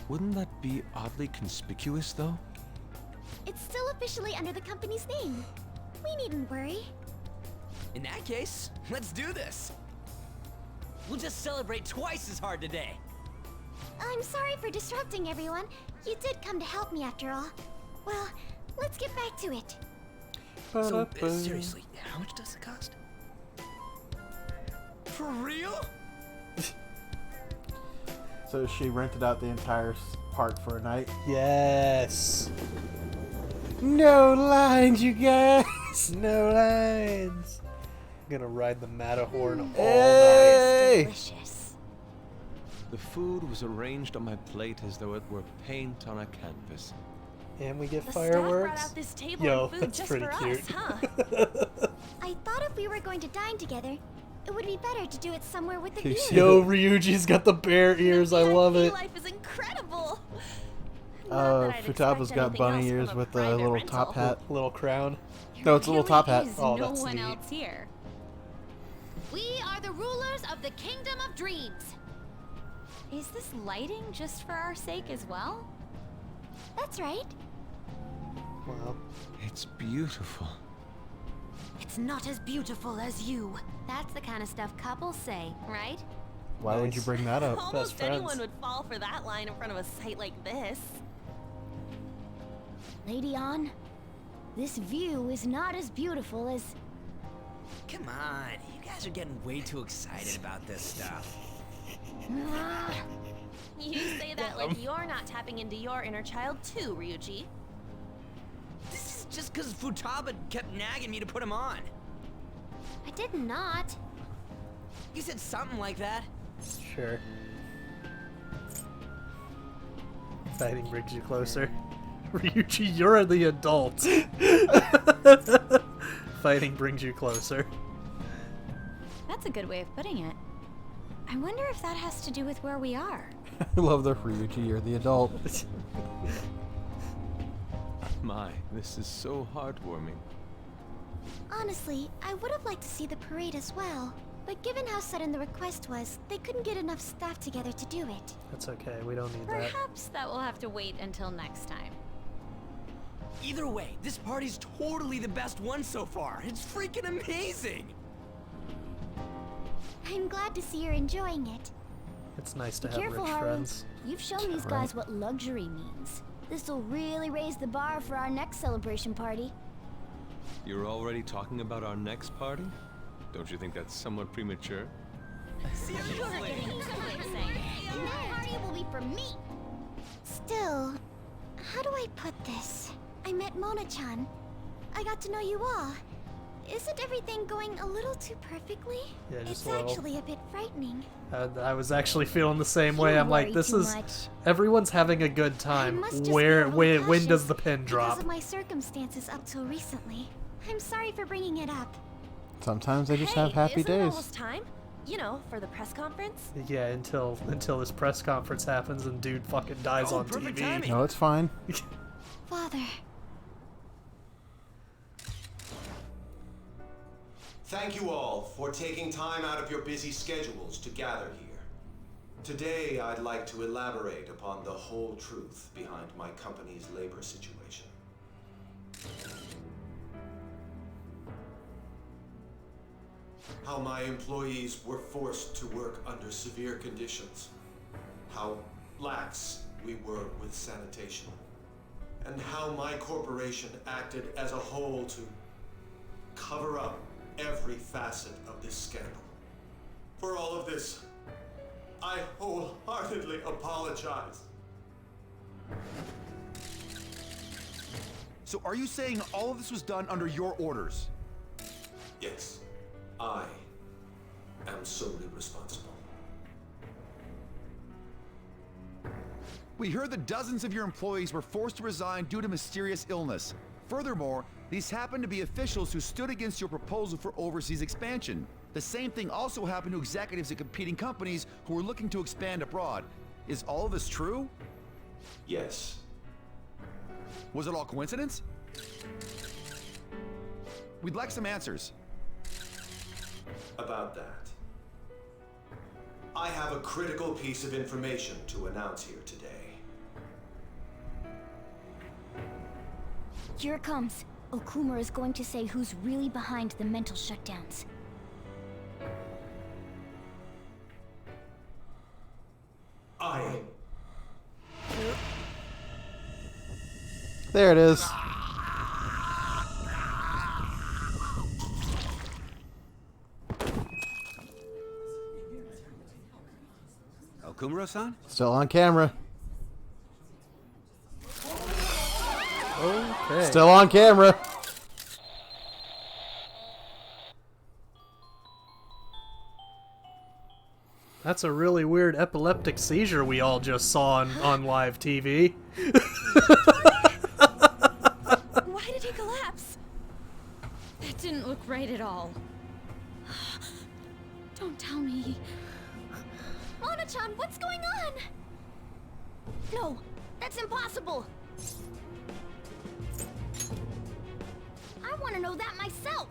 wouldn't that be oddly conspicuous, though? It's still officially under the company's name. We needn't worry. In that case, let's do this. We'll just celebrate twice as hard today. I'm sorry for disrupting everyone. You did come to help me after all. Well, let's get back to it. So, seriously, how much does it cost? For real? So she rented out the entire park for a night. Yes. No lines, you guys. No lines. I'm gonna ride the Matterhorn all night. Hey! Delicious. The food was arranged on my plate as though it were paint on a canvas. And we get The staff brought fireworks. out this table Yo, and food that's just pretty for cute. us, huh? I thought if we were going to dine together, it would be better to do it somewhere with a Can you view. see Yo, Ryuji's got the bear ears. I love VIP it. Life is incredible. Not that I'd Futaba's expect got anything bunny else ears from a with a private little rental. top hat. Little crown. No, it's a little top hat. Is Oh, no that's one neat. else here. We are the rulers of the Kingdom of Dreams. Is this lighting just for our sake as well? That's right. Wow. It's beautiful. It's not as beautiful as you. That's the kind of stuff couples say, right? Why would you bring that up? Almost friends. anyone would fall for that line in front of a site like this. Lady On, this view is not as beautiful as... Come on, you guys are getting way too excited about this stuff. You say that like you're not tapping into your inner child too, Ryuji. This is just because Futaba kept nagging me to put him on. I did not. You said something like that. Sure. Fighting brings you closer. Ryuji, you're the adult. Fighting brings you closer. That's a good way of putting it. I wonder if that has to do with where we are. I love the Ryuji, you're the adult. My, this is so heartwarming. Honestly, I would have liked to see the parade as well. But given how sudden the request was, they couldn't get enough staff together to do it. That's okay, we don't need that. Perhaps that will have to wait until next time. Either way, this party's totally the best one so far. It's freaking amazing. I'm glad to see you're enjoying it. It's nice to have Careful, rich Haru. friends. You've shown these guys what luxury means. This'll really raise the bar for our next celebration party. You're already talking about our next party? Don't you think that's somewhat premature? Seriously. That party will be for me. Still, how do I put this? I met Mona-chan. I got to know you all. Isn't everything going a little too perfectly? Yeah, just It's a little. actually a bit frightening. I was actually feeling the same way. You I'm like, worry this too is much. everyone's having a good I time. must just Where be a little when does cautious the pin drop? Because of my circumstances up till recently. I'm sorry for bringing it up. Sometimes they just have happy isn't it days. almost time? You know, for the press conference? Yeah, until this press conference happens and dude fucking dies on perfect TV. timing. No, it's fine. Father, Thank you all for taking time out of your busy schedules to gather here. Today, I'd like to elaborate upon the whole truth behind my company's labor situation. How my employees were forced to work under severe conditions. How lax we were with sanitation. And how my corporation acted as a whole to cover up every facet of this scandal. For all of this, I wholeheartedly apologize. So are you saying all of this was done under your orders? Yes, I am solely responsible. We heard that dozens of your employees were forced to resign due to mysterious illness. Furthermore, these happened to be officials who stood against your proposal for overseas expansion. The same thing also happened to executives at competing companies who were looking to expand abroad. Is all of this true? Yes. Was it all coincidence? We'd like some answers. About that. I have a critical piece of information to announce here today. Here it comes. Okumura is going to say who's really behind the mental shutdowns. There it is. Okumura-san? Still on camera. Okay. Still on camera. That's a really weird epileptic seizure we all just saw on live TV. Why did he collapse? That didn't look right at all. don't tell me. Mona-chan, what's going on? No, that's impossible. I want to know that myself.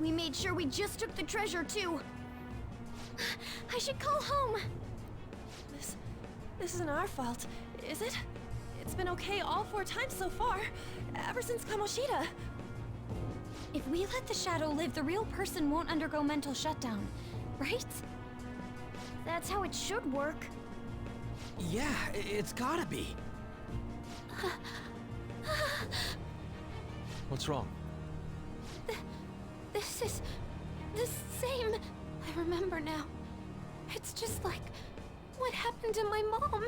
We made sure we just took the treasure too. I should call home. This isn't our fault, is it? It's been okay all 4 times so far, ever since Kamoshida. If we let the shadow live, the real person won't undergo mental shutdown, right? That's how it should work. Yeah, it's gotta be. What's wrong? This is the same. I remember now. It's just like what happened to my mom.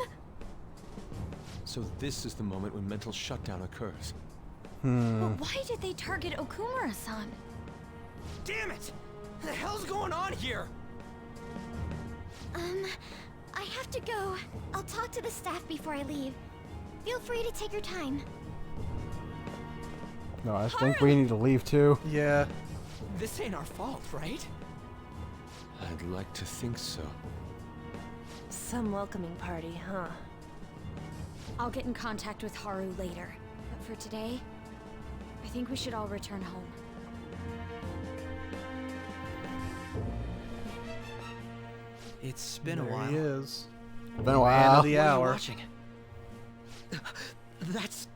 So this is the moment when mental shutdown occurs. But why did they target Okumura-san? Damn it! What the hell's going on here? I have to go. I'll talk to the staff before I leave. Feel free to take your time. No, I think we need to leave too. Yeah. This ain't our fault, right? I'd like to think so. Some welcoming party, huh? I'll get in contact with Haru later. But for today, I think we should all return home. It's been a There while. he is. Been a Man while. of the What are you hour. watching? That's...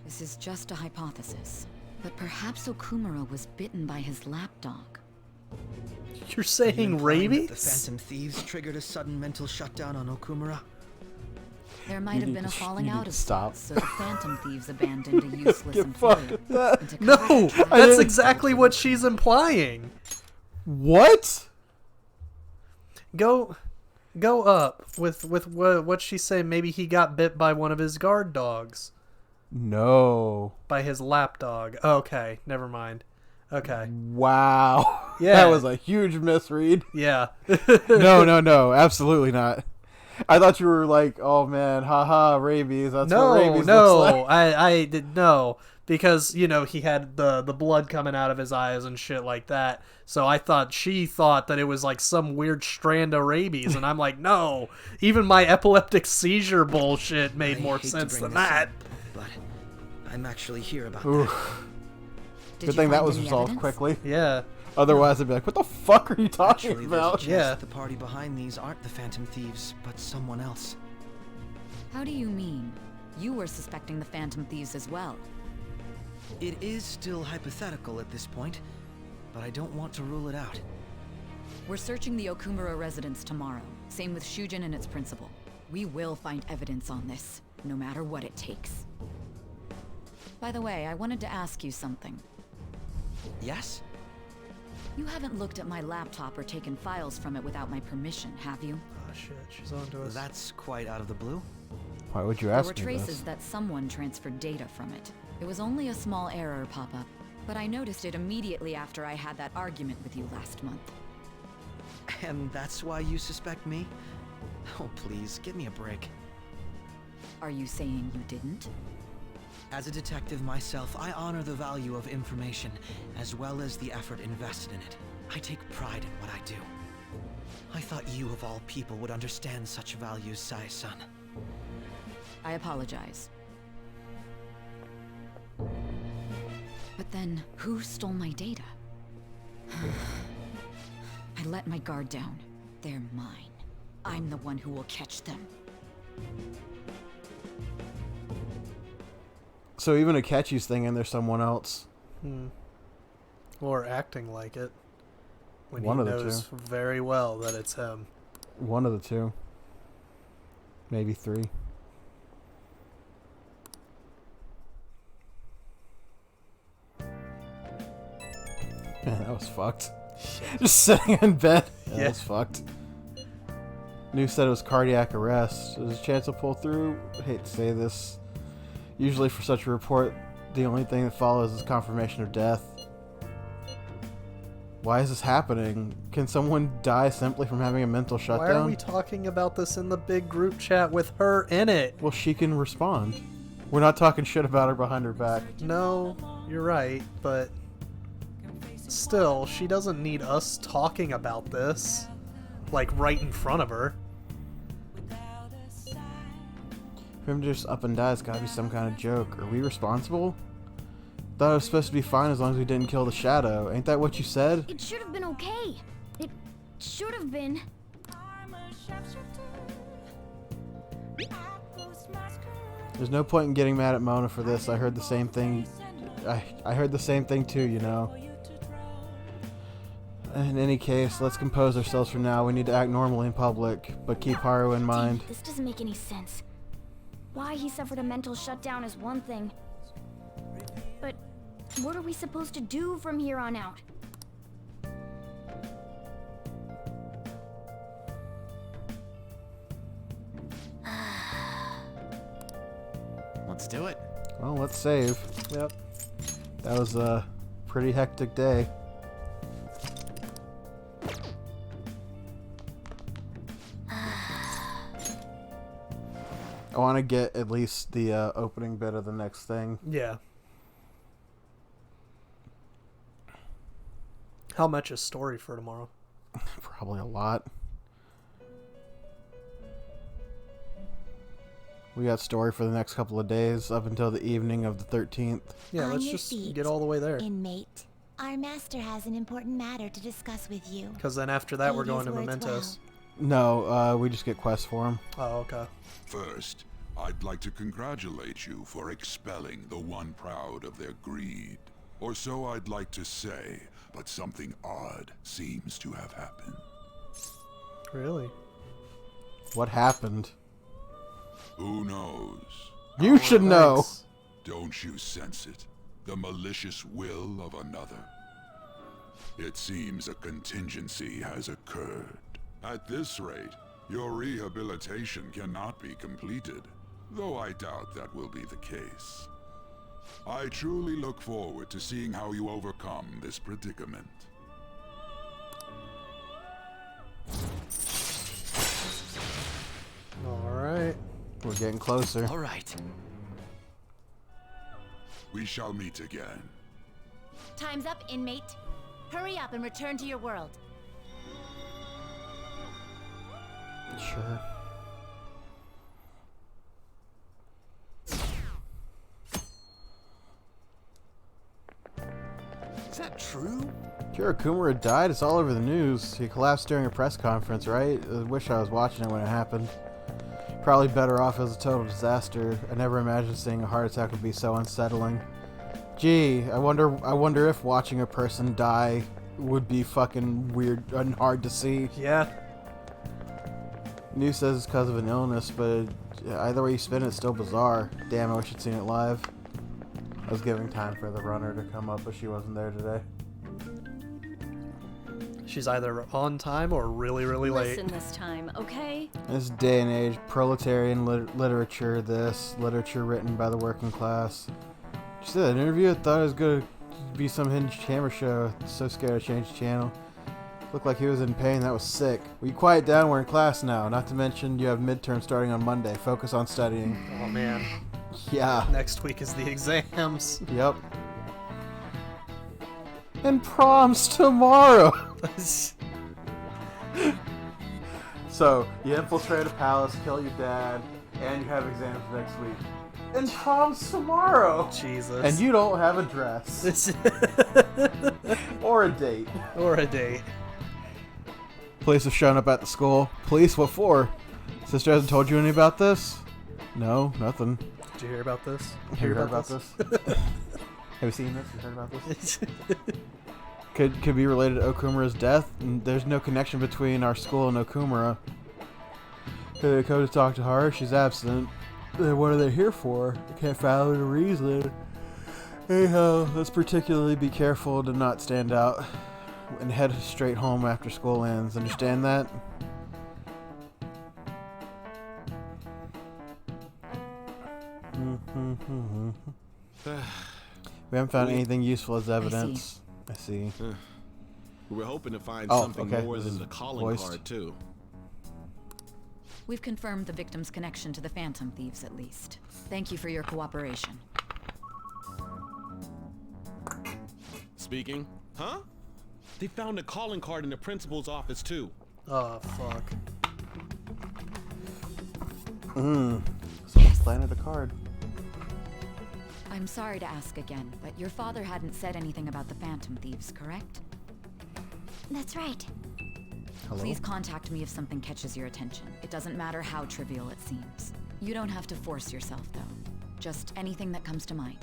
This is just a hypothesis, but perhaps Okumura was bitten by his lapdog. You're saying implying that rabies? The Phantom Thieves triggered a sudden mental shutdown on Okumura. There might You have need been a to falling you need out to of stop. sorts, so the Phantom Thieves abandoned a useless Get employer. fucked that. And to No, cover their tracks- that's exactly what she's implying. What? Go up with what she's saying. Maybe he got bit by one of his guard dogs, No. by his lapdog. Okay, never mind. Okay, Wow. Yeah. That was a huge misread. yeah. No, absolutely not. I thought you were like, oh man, haha, rabies. That's what rabies looks like. I did no, because he had the blood coming out of his eyes and shit like that. So she thought that it was like some weird strand of rabies, and I'm like, no. Even my epileptic seizure bullshit made I more hate to sense bring than this that. up, but I'm actually here about Oof. that. Did Good you thing that find was any resolved evidence? quickly. Yeah. Otherwise, I'd be like, what the fuck are you talking Actually, there's a about? chance Yeah. that the party behind these aren't the Phantom Thieves, but someone else. How do you mean? You were suspecting the Phantom Thieves as well. It is still hypothetical at this point, but I don't want to rule it out. We're searching the Okumura residence tomorrow. Same with Shujin and its principal. We will find evidence on this, no matter what it takes. By the way, I wanted to ask you something. Yes? You haven't looked at my laptop or taken files from it without my permission, have you? Oh shit, she's on to us. That's quite out of the blue. Why would you There ask were me traces this? that someone transferred data from it. It was only a small error pop-up, but I noticed it immediately after I had that argument with you last month. And that's why you suspect me? Oh, please, give me a break. Are you saying you didn't? As a detective myself, I honor the value of information, as well as the effort invested in it. I take pride in what I do. I thought you, of all people, would understand such values, Sai-san. I apologize. But then, who stole my data? I let my guard down. They're mine. I'm the one who will catch them. So even Akechi's thinking there's someone else. Or acting like it. When One he of the knows two. very well that it's him. One of the two. Maybe three. Man, that was fucked. Just sitting in bed. Yeah, Yeah. that was fucked. News said it was cardiac arrest. There's a chance to pull through. I hate to say this. Usually for such a report, the only thing that follows is confirmation of death. Why is this happening? Can someone die simply from having a mental Why shutdown? are we talking about this in the big group chat with her in it? Well, she can respond. We're not talking shit about her behind her back. No, you're right, but still, she doesn't need us talking about this, like right in front of her. For him to just up and die, it's gotta be some kind of joke. Are we responsible? Thought it was supposed to be fine as long as we didn't kill the shadow. Ain't that what you said? It should have been okay. It should have been. There's no point in getting mad at Mona for this. I heard the same thing. I heard the same thing too, you know. In any case, let's compose ourselves for now. We need to act normally in public, but keep Haru in mind. This doesn't make any sense. Why he suffered a mental shutdown is one thing. But what are we supposed to do from here on out? Let's do it. Well, let's save. Yep. That was a pretty hectic day. I want to get at least the opening bit of the next thing. Yeah. How much is story for tomorrow? Probably a lot. We got story for the next couple of days up until the evening of the 13th. Yeah, On let's your just feet, get all the way there. Inmate. Our master has an important matter to discuss with you. Because then after that, we're Heed going his to words Mementos. No, we just get quests for him. Oh, okay. First, I'd like to congratulate you for expelling the one proud of their greed. Or so I'd like to say, but something odd seems to have happened. Really? What happened? Who knows? You should know. Thanks. Don't you sense it? The malicious will of another? It seems a contingency has occurred. At this rate, your rehabilitation cannot be completed, though I doubt that will be the case. I truly look forward to seeing how you overcome this predicament. Alright. We're getting closer. All right. We shall meet again. Time's up, inmate. Hurry up and return to your world. Sure. Is that true? Kira Kumura died. It's all over the news. He collapsed during a press conference, right? I wish I was watching it when it happened. Probably better off as a total disaster. I never imagined seeing a heart attack would be so unsettling. Gee, I wonder if watching a person die would be fucking weird and hard to see. Yeah. News says it's because of an illness, but either way you spin it, it's still bizarre. Damn, I wish I'd seen it live. I was giving time for the runner to come up, but she wasn't there today. She's either on time or really, really late. Listen this time, okay? In this day and age, proletarian literature, literature written by the working class. Did you see that interview? I thought it was going to be some hidden camera show. So scared to change the channel. Looked like he was in pain. That was sick. Will you quiet down? We're in class now. Not to mention you have midterms starting on Monday. Focus on studying. Oh, man. Yeah. Next week is the exams. Yep. And prom's tomorrow. So, you infiltrate a palace, kill your dad, and you have exams next week. And prom's tomorrow. Jesus. And you don't have a dress. Or a date. Or a date. Police have shown up at the school. Police, what for? Sister hasn't told you anything about this? No, nothing. Did you hear about this? Have you heard about this? Have you seen this? You heard about this? Could be related to Okumura's death. And there's no connection between our school and Okumura. Could they come to talk to her? She's absent. Then what are they here for? I can't follow the reason. Anyhow, let's particularly be careful to not stand out and head straight home after school ends. Understand that? We haven't found anything useful as evidence. I see. We were hoping to find Oh, something okay. more This than is the calling voiced. card, too. We've confirmed the victim's connection to the Phantom Thieves, at least. Thank you for your cooperation. Speaking. Huh? They found a calling card in the principal's office, too. Oh, fuck. Someone planted a card. I'm sorry to ask again, but your father hadn't said anything about the Phantom Thieves, correct? That's right. Hello? Please contact me if something catches your attention. It doesn't matter how trivial it seems. You don't have to force yourself, though. Just anything that comes to mind.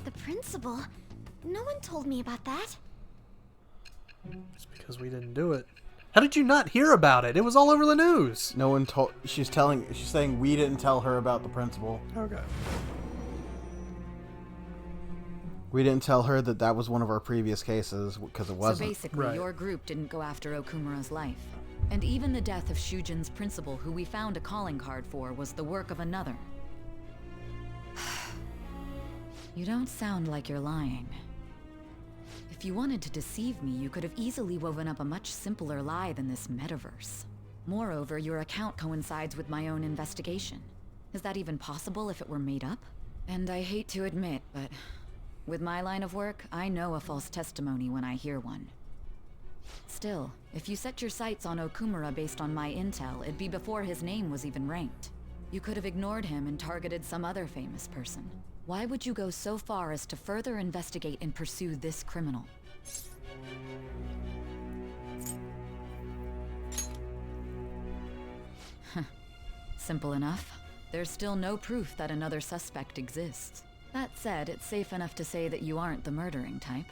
The principal? No one told me about that. It's because we didn't do it. How did you not hear about it? It was all over the news. No one told. She's saying we didn't tell her about the principal. Okay. We didn't tell her that that was one of our previous cases because it wasn't. So basically, Right. your group didn't go after Okumura's life. And even the death of Shujin's principal, who we found a calling card for, was the work of another. You don't sound like you're lying. If you wanted to deceive me, you could have easily woven up a much simpler lie than this metaverse. Moreover, your account coincides with my own investigation. Is that even possible if it were made up? And I hate to admit, but with my line of work, I know a false testimony when I hear one. Still, if you set your sights on Okumura based on my intel, it'd be before his name was even ranked. You could have ignored him and targeted some other famous person. Why would you go so far as to further investigate and pursue this criminal? Simple enough. There's still no proof that another suspect exists. That said, it's safe enough to say that you aren't the murdering type.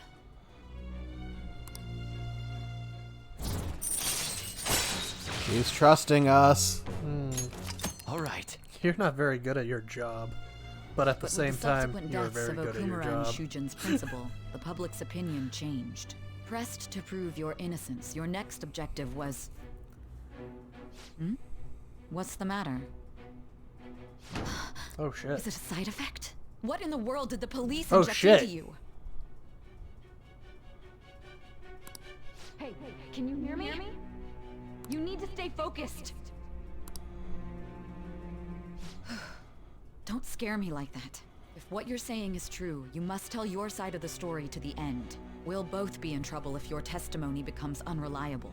He's trusting us. All right. You're not very good at your job. But at the same time, you're very good at your job. And Shujin's principal, the public's opinion changed. Pressed to prove your innocence, your next objective was... What's the matter? Oh shit. Is it a side effect? What in the world did the police Oh, inject shit. into you? Hey, can you hear me? You need to stay focused. Don't scare me like that. If what you're saying is true, you must tell your side of the story to the end. We'll both be in trouble if your testimony becomes unreliable.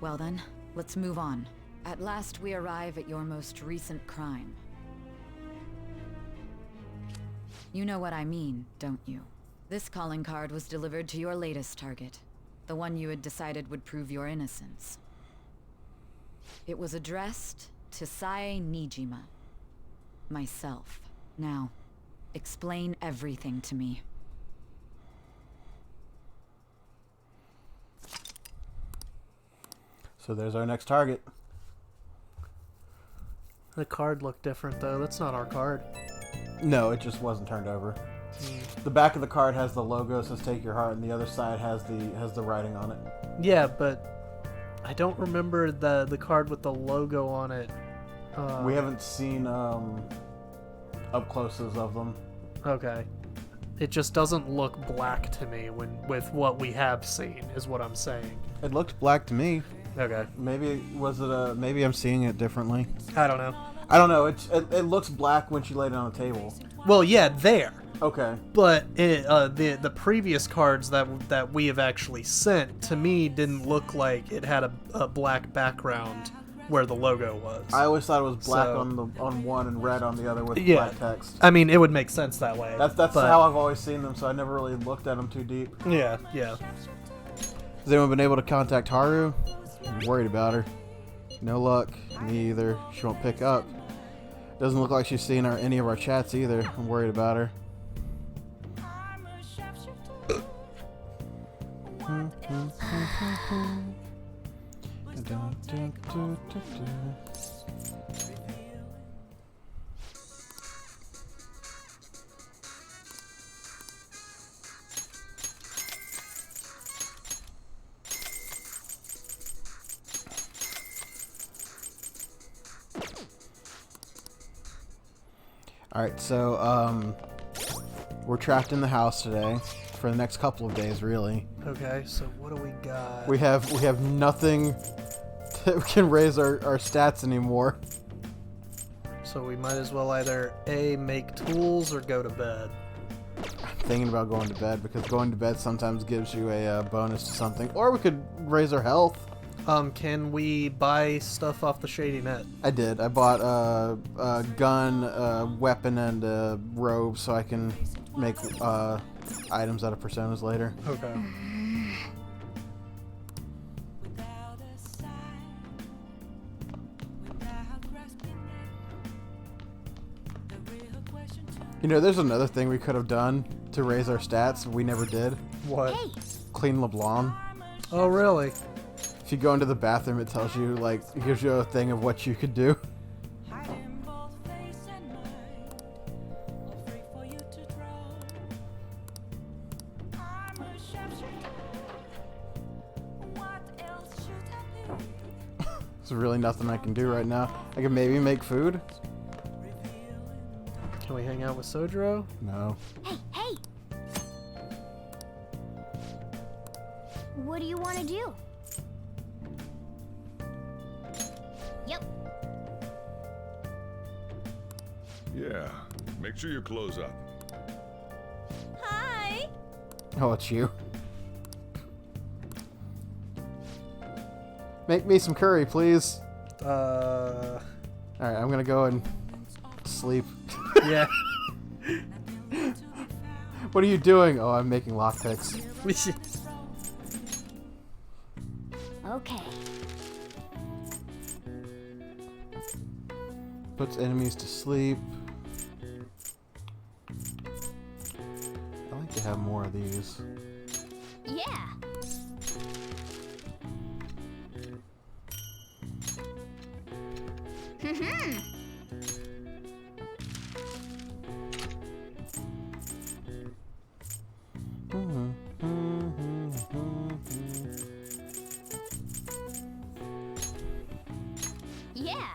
Well then, let's move on. At last we arrive at your most recent crime. You know what I mean, don't you? This calling card was delivered to your latest target. The one you had decided would prove your innocence. It was addressed to Sae Nijima. Myself. Now, explain everything to me. So there's our next target. The card looked different though. That's not our card. No, it just wasn't turned over. The back of the card has the logo, it says "Take Your Heart," and the other side has the writing on it. Yeah, but I don't remember the card with the logo on it. We haven't seen up closes of them. Okay. It just doesn't look black to me with what we have seen, is what I'm saying. It looked black to me. Okay. Maybe maybe I'm seeing it differently. I don't know. I don't know. It looks black when she laid it on the table. Well, yeah, there. Okay. But the previous cards that we have actually sent to me didn't look like it had a black background where the logo was. I always thought it was black on one and red on the other with black text. I mean, it would make sense that way. That's how I've always seen them, so I never really looked at them too deep. Yeah, yeah. Has anyone been able to contact Haru? I'm worried about her. No luck. Me either. She won't pick up. Doesn't look like she's seen any of our chats either. I'm worried about her. Alright, so, we're trapped in the house today for the next couple of days, really. Okay, so what do we got? We have nothing that can raise our stats anymore. So we might as well either A, make tools or go to bed. I'm thinking about going to bed, because going to bed sometimes gives you a bonus to something. Or we could raise our health. Can we buy stuff off the Shady Net? I did. I bought a gun, a weapon, and a robe so I can make items out of personas later. Okay. You know, there's another thing we could have done to raise our stats. We never did. What? Clean LeBlanc. Oh, really? If you go into the bathroom, it tells you, like, it gives you a thing of what you could do. There's really nothing I can do right now. I can maybe make food. Can we hang out with Sojiro? No. Hey, What do you want to do? Yep. Yeah, make sure you close up. Hi! Oh, it's you. Make me some curry, please. Alright, I'm gonna go and sleep. Yeah. What are you doing? Oh, I'm making lockpicks. Okay. Puts enemies to sleep. I like to have more of these. Yeah. Yeah.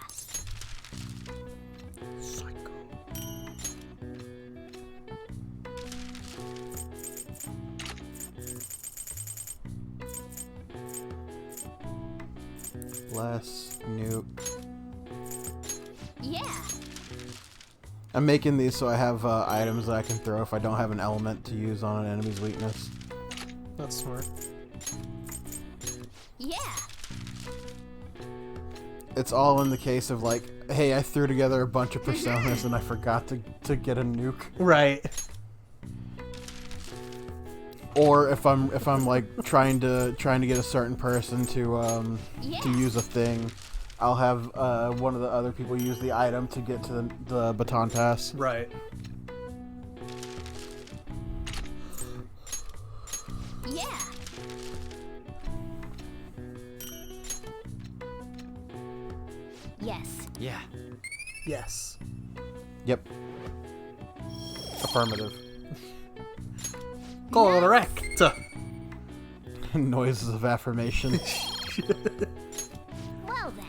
Less nuke. Yeah. I'm making these so I have items that I can throw if I don't have an element to use on an enemy's weakness. That's smart. Yeah. It's all in the case of like, hey, I threw together a bunch of personas and I forgot to get a nuke. Right. Or if I'm like trying to get a certain person to use a thing, I'll have one of the other people use the item to get to the baton pass. Right. Yeah. Yes. Yeah. Yes. Yep. Affirmative. Correct. Noises of affirmation. Well then.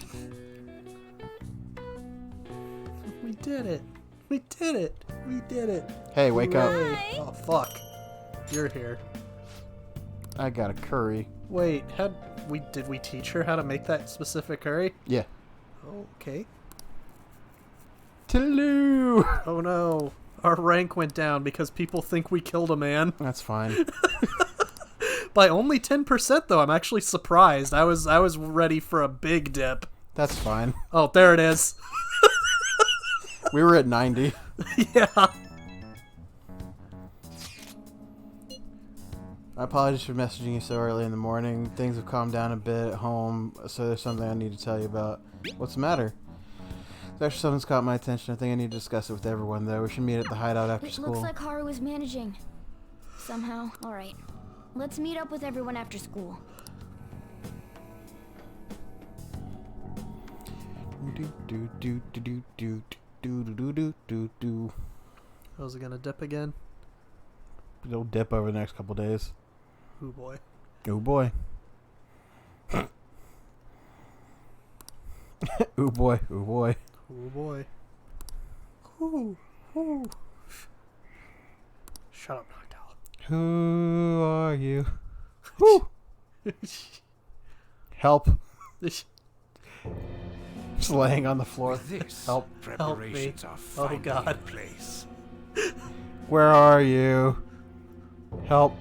We did it. We did it. We did it. Hey, wake up. Hooray. Oh, fuck. You're here. I got a curry. Wait, did we teach her how to make that specific curry? Yeah. Okay. Toodaloo! Oh no. Our rank went down because people think we killed a man. That's fine. By only 10% though. I'm actually surprised. I was ready for a big dip. That's fine. Oh, there it is. We were at 90. Yeah. I apologize for messaging you so early in the morning. Things have calmed down a bit at home, so there's something I need to tell you about. What's the matter? There's actually something's caught my attention. I think I need to discuss it with everyone, though. We should meet at the hideout after It school. looks like Haru is managing. Somehow. Alright. Let's meet up with everyone after school. How's it gonna dip again? It'll dip over the next couple days. Oh boy. Oh boy. Ooh boy. Ooh boy. Oh boy. Ooh. Ooh. Shut up, Noctowl. Who are you? Woo! Help. Just laying on the floor. This Help. preparations Help me. are finally Oh God. in place. Where are you? Help.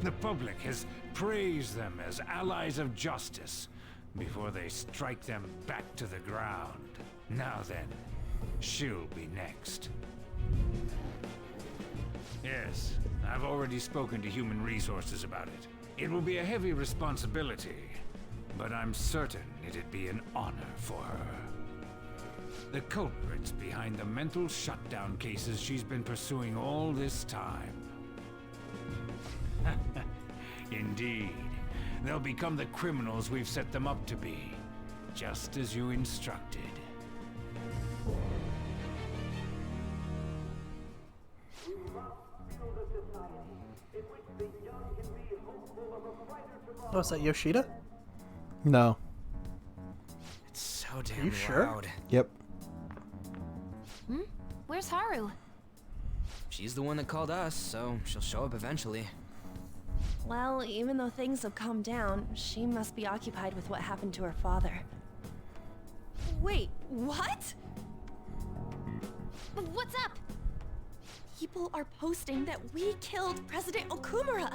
The public has praised them as allies of justice before they strike them back to the ground. Now then, she'll be next. Yes, I've already spoken to Human Resources about it. It will be a heavy responsibility, but I'm certain it'd be an honor for her. The culprits behind the mental shutdown cases she's been pursuing all this time. Indeed, they'll become the criminals we've set them up to be, just as you instructed. Oh, is that Yoshida? No. It's so damn you sure? loud. Yep. Where's Haru? She's the one that called us, so she'll show up eventually. Well, even though things have calmed down, she must be occupied with what happened to her father. Wait, what? What's up? People are posting that we killed President Okumura.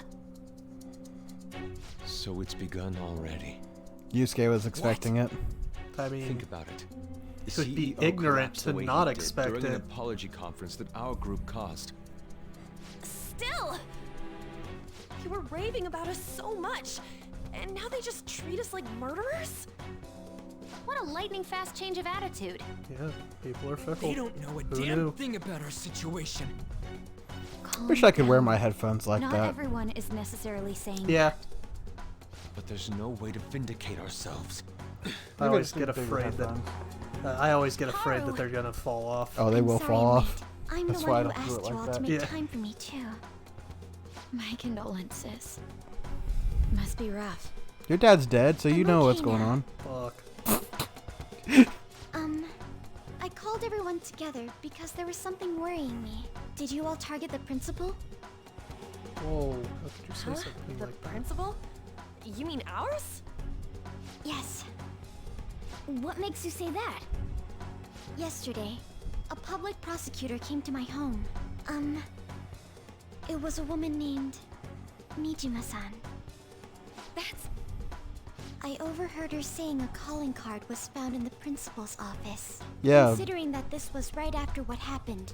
So it's begun already. Yusuke was expecting it. I mean, Think about it. it would be CEO ignorant collapsed the to way not he did expect during an it. apology conference that our group caused. Still! You were raving about us so much, and now they just treat us like murderers? What a lightning-fast change of attitude. Yeah, people are fickle. They don't know a Who damn knew? thing about our situation. Wish I could wear my headphones like Not that. everyone is necessarily saying Yeah, But there's no way to vindicate ourselves. I always get bigger afraid that headphones. I always get afraid Haru. that they're gonna fall off. Oh, they I'm will sorry, fall mate. off. I'm That's the why I one who don't do it asked you like all to that. make Yeah. time for me, too. My condolences. Must be rough. Your dad's dead, so you I'm know okay what's going now. on. Fuck. I called everyone together because there was something worrying me. Did you all target the principal? Whoa, how could you say Huh? something The like that? principal? You mean ours? Yes. What makes you say that? Yesterday, a public prosecutor came to my home. It was a woman named Mijima-san. That's... I overheard her saying a calling card was found in the principal's office. Yeah. Considering that this was right after what happened,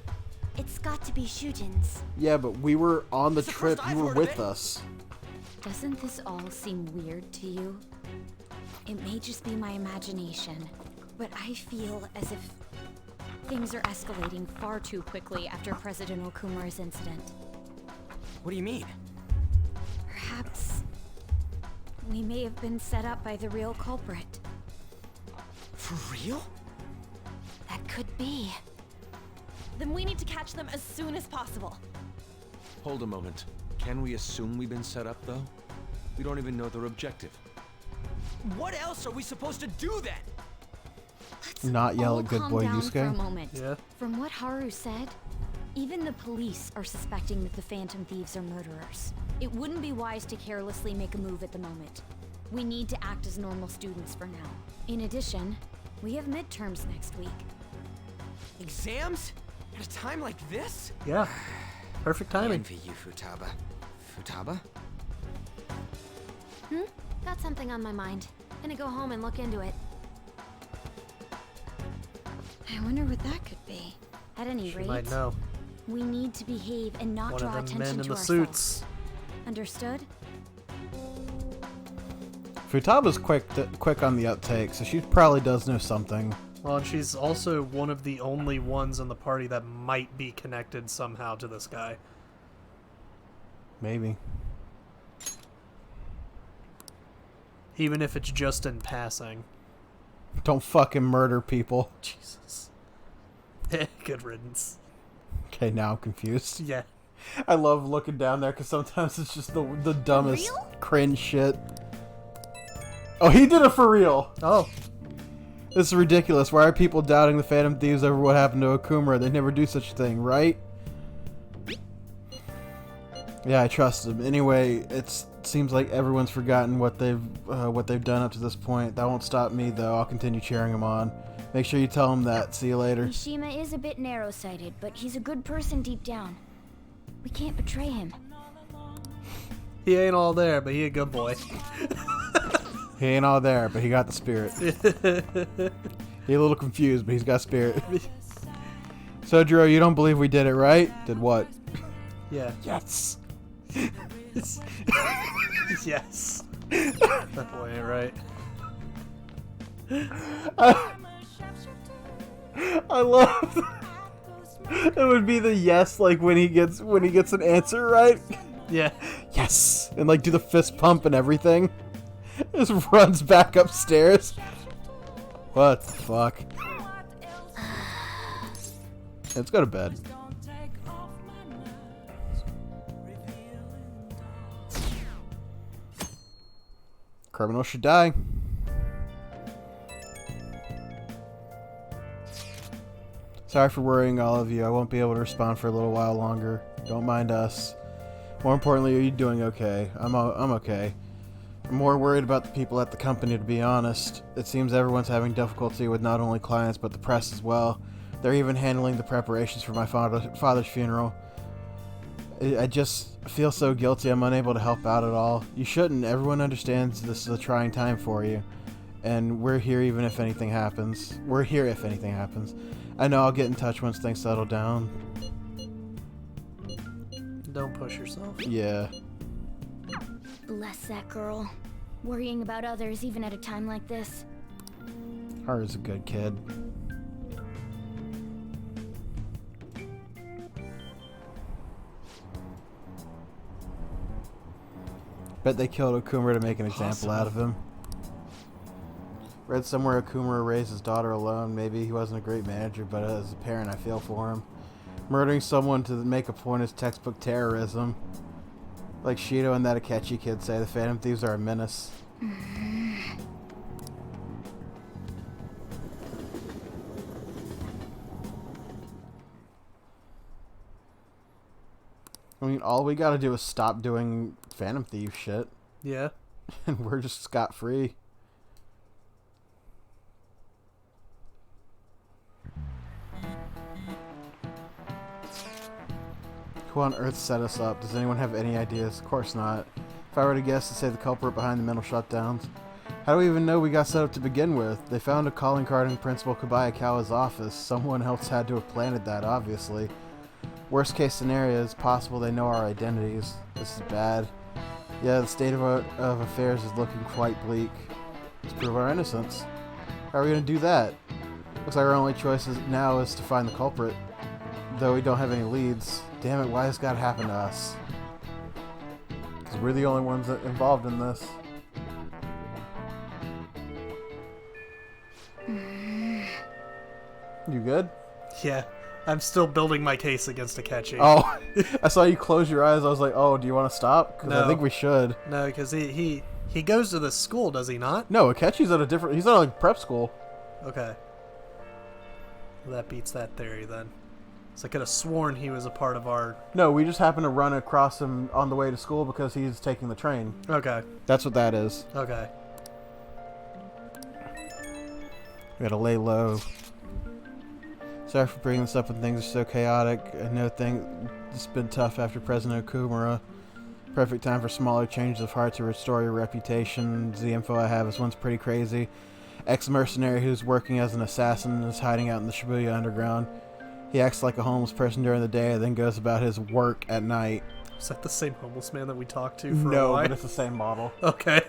it's got to be Shujin's. Yeah, but we were on the It's the trip. first You I've were heard of with it. us. Doesn't this all seem weird to you? It may just be my imagination, but I feel as if things are escalating far too quickly after President Okumura's incident. What do you mean? Perhaps we may have been set up by the real culprit. For real? That could be. Then we need to catch them as soon as possible. Hold a moment. Can we assume we've been set up, though? We don't even know their objective. What else are we supposed to do then? Not yell All at good calm boy down for a Yusuke. moment. Yeah. From what Haru said, even the police are suspecting that the Phantom Thieves are murderers. It wouldn't be wise to carelessly make a move at the moment. We need to act as normal students for now. In addition, we have midterms next week. Exams? At a time like this? Yeah. Perfect I timing. envy you, Futaba. Futaba? Got something on my mind. Gonna go home and look into it. I wonder what that could be. At any She rate, might know. We need to behave and not One draw of them attention men in to the ourselves. suits. Understood? Futaba's quick on the uptake, so she probably does know something. Well, and she's also one of the only ones in the party that might be connected somehow to this guy. Maybe. Even if it's just in passing. Don't fucking murder people. Jesus. Good riddance. Okay, now I'm confused. Yeah. I love looking down there because sometimes it's just the dumbest cringe shit. Oh, he did it for real. Oh. This is ridiculous. Why are people doubting the Phantom Thieves over what happened to Okumura? They never do such a thing, right? Yeah, I trust him. Anyway, it seems like everyone's forgotten what they've done up to this point. That won't stop me, though. I'll continue cheering him on. Make sure you tell him that. See you later. Mishima is a bit narrow-sighted, but he's a good person deep down. We can't betray him. He ain't all there, but he a good boy. He ain't all there, but he got the spirit. He a little confused, but he's got spirit. Sojiro, you don't believe we did it, right? Did what? Yeah. Yes. Yes. That boy ain't right. I love. It would be the yes, like when he gets an answer right. Yeah. Yes, and like do the fist pump and everything. Just runs back upstairs. What the fuck? Let's go to bed. Criminal should die. Sorry for worrying all of you. I won't be able to respond for a little while longer. Don't mind us. More importantly, are you doing okay? I'm okay. I'm more worried about the people at the company, to be honest. It seems everyone's having difficulty with not only clients, but the press as well. They're even handling the preparations for my father's funeral. I just feel so guilty I'm unable to help out at all. You shouldn't. Everyone understands this is a trying time for you. And we're here even if anything happens. We're here if anything happens. I know I'll get in touch once things settle down. Don't push yourself. Yeah. Bless that girl. Worrying about others even at a time like this. Haru's a good kid. Bet they killed Okumura to make an example out of him. Read somewhere Okumura raised his daughter alone. Maybe he wasn't a great manager, but as a parent I feel for him. Murdering someone to make a point is textbook terrorism. Like Shido and that Akechi kid say, the Phantom Thieves are a menace. I mean, all we gotta do is stop doing Phantom Thief shit. Yeah. And we're just scot-free. Who on earth set us up? Does anyone have any ideas? Of course not. If I were to guess, to say the culprit behind the mental shutdowns. How do we even know we got set up to begin with? They found a calling card in Principal Kobayakawa's office. Someone else had to have planted that, obviously. Worst case scenario, it's possible they know our identities. This is bad. Yeah, the state of affairs is looking quite bleak. Let's prove our innocence. How are we going to do that? Looks like our only choice now is to find the culprit. Though we don't have any leads. Damn it, why has got to happen to us? Because we're the only ones involved in this. You good? Yeah. I'm still building my case against Akechi. Oh, I saw you close your eyes. I was like, oh, do you want to stop? Because No. I think we should. No, because he goes to this school, does he not? No, Akechi's at a different... He's at like prep school. Okay. Well, that beats that theory then. So I could have sworn he was a part of our... No, we just happened to run across him on the way to school because he's taking the train. Okay. That's what that is. Okay. We gotta lay low. Sorry for bringing this up when things are so chaotic. I know it's been tough after President Okumura. Perfect time for smaller changes of heart to restore your reputation. The info I have is one's pretty crazy. Ex-mercenary who's working as an assassin is hiding out in the Shibuya underground. He acts like a homeless person during the day and then goes about his work at night. Is that the same homeless man that we talked to for a No, while? but it's the same model. Okay.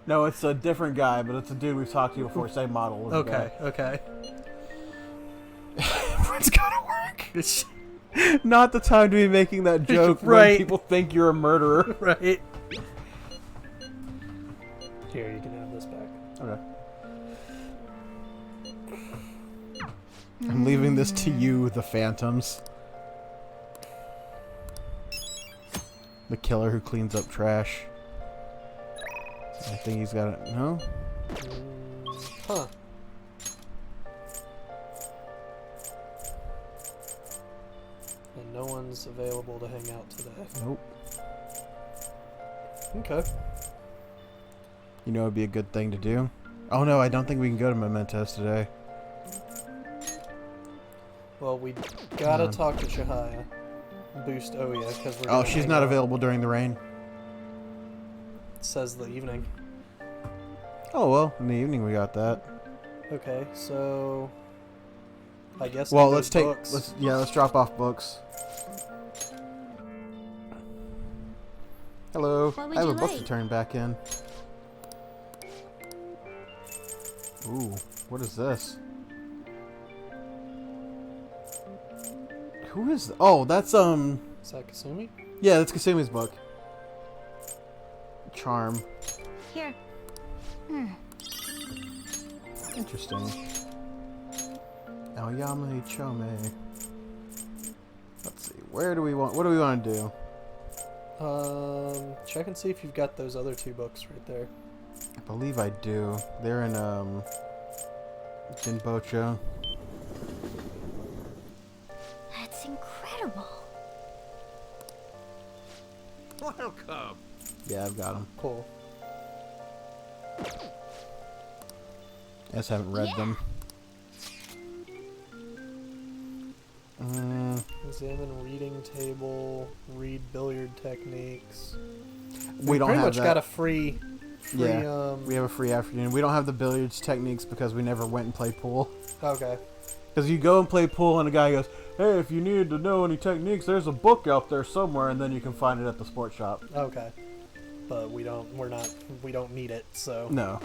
No, it's a different guy, but it's a dude we've talked to before. Same model. Okay, okay. It's gotta work. Not the time to be making that joke Right. when people think you're a murderer. Right. Here, you can have this back. Okay. I'm leaving this to you, the Phantoms. The killer who cleans up trash. I think he's got it. No? Huh. And no one's available to hang out today. Nope. Okay. You know it'd be a good thing to do? Oh no, I don't think we can go to Mementos today. Well, we gotta talk to Chihaya. Boost Oya, because we're Oh, gonna she's hang not out. available during the rain. It says the evening. Oh well, in the evening we got that. Okay, so I guess. Well, do let's those take books. let's drop off books. Hello. What would I have a you book to like? turn back in. Ooh, what is this? Who is? Oh, that's Is that Kasumi? Yeah, that's Kasumi's book. Charm. Here. Interesting. Aoyama Chome. Let's see. What do we want to do? Check and see if you've got those other two books right there. I believe I do. They're in Jinbocho. Welcome. Yeah, I've got them. Cool. I just haven't read them. Examine reading table. Read billiard techniques. We don't pretty have much that. got a free. Yeah, we have a free afternoon. We don't have the billiards techniques because we never went and played pool. Okay. Because you go and play pool and a guy goes, hey, if you need to know any techniques, there's a book out there somewhere, and then you can find it at the sports shop. Okay. But we don't need it, so. No.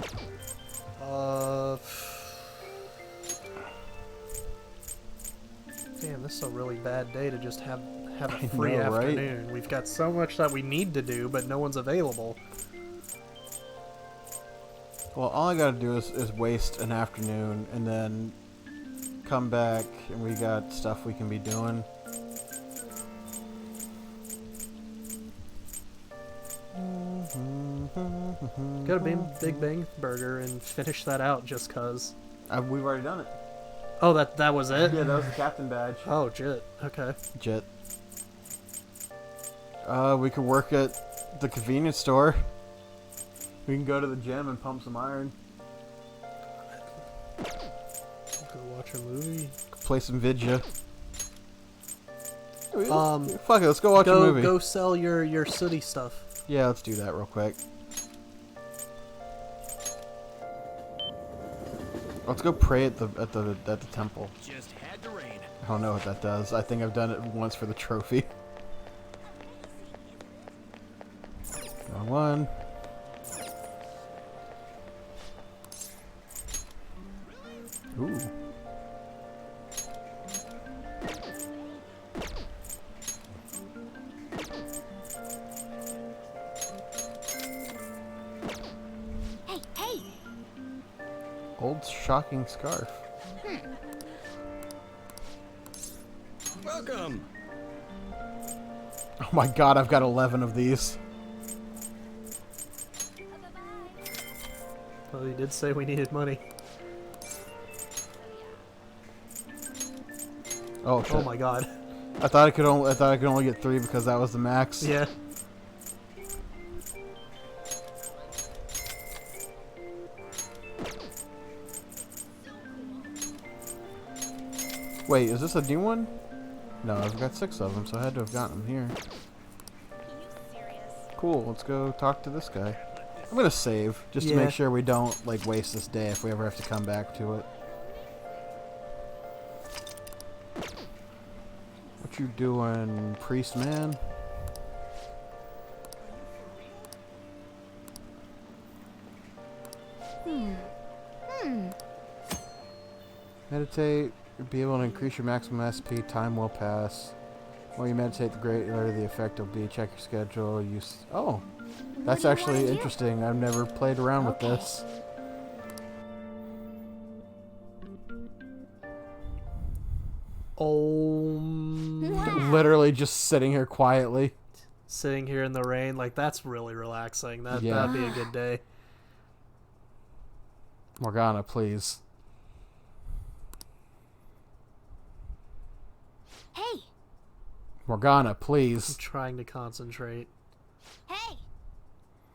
Damn, this is a really bad day to just have a I free know, right? afternoon. We've got so much that we need to do, but no one's available. Well, all I gotta do is waste an afternoon and then come back and we got stuff we can be doing. Go to Big Bang Burger and finish that out just cause. We've already done it. Oh, that was it? Yeah, that was the captain badge. Oh, jit. Okay. Jit. We could work at the convenience store. We can go to the gym and pump some iron. Go watch a movie. Play some vidya. Fuck it, let's go watch a movie. Go sell your city stuff. Yeah, let's do that real quick. Let's go pray at the temple. Just had to rain. I don't know what that does. I think I've done it once for the trophy. Wrong one. Ooh. Hey! Old shocking scarf. Welcome. Oh my god, I've got 11 of these. Well, he did say we needed money. Oh shit. Oh my god. I thought I could only get 3 because that was the max. Yeah. Wait, is this a new one? No, I've got 6 of them, so I had to have gotten them here. Cool, let's go talk to this guy. I'm gonna save, just to make sure we don't, like, waste this day if we ever have to come back to it. What you doing, priest man? Meditate. Be able to increase your maximum SP. Time will pass. While you meditate, the greater the effect will be. Check your schedule. Oh, that's actually interesting. I've never played around with this. Literally just sitting here quietly. Sitting here in the rain, like, that's really relaxing. That'd be a good day. Morgana, please. Hey! Morgana, please. I'm trying to concentrate. Hey!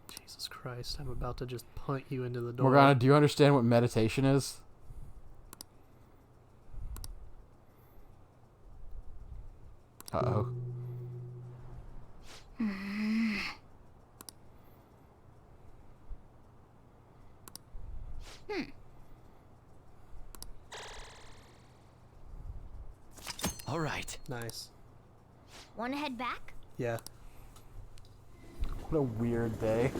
Jesus Christ, I'm about to just punt you into the door. Morgana, do you understand what meditation is? Uh-oh. All right. Nice. Wanna head back? Yeah. What a weird day.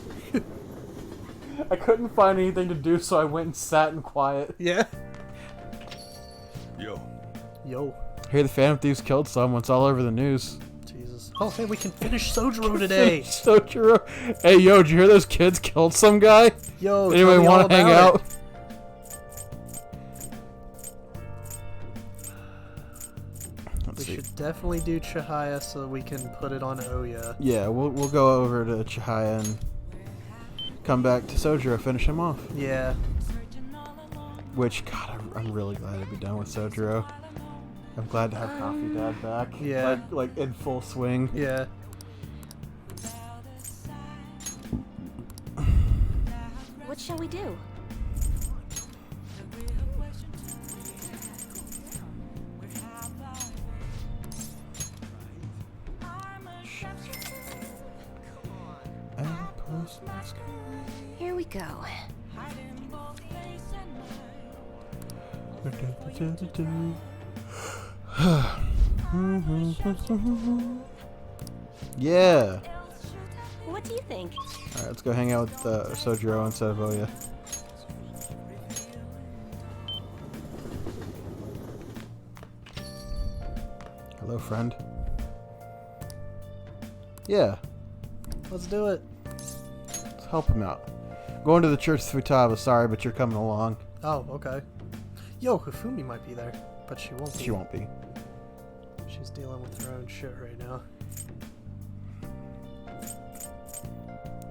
I couldn't find anything to do, so I went and sat in quiet. Yeah. Yo. Hey, the Phantom Thieves killed someone. It's all over the news. Jesus. Oh, hey, we can finish Sojiro today. Sojiro. Hey, yo, did you hear those kids killed some guy? Yo, anybody want to hang out? We should definitely do Chihaya so we can put it on Oya. Yeah, we'll go over to Chihaya and come back to Sojiro, finish him off. Yeah. Which, God, I'm really glad to be done with Sojiro. I'm glad to have Coffee Dad back. Yeah. Like in full swing. Yeah. What shall we do? Here we go. Yeah. What do you think? Alright, let's go hang out with Sojiro instead of Oya. Hello, friend. Yeah. Let's do it. Let's help him out. Going to the church Futaba, sorry, but you're coming along. Oh, okay. Yo, Hifumi might be there, but she won't be. She won't be. She's dealing with her own shit right now.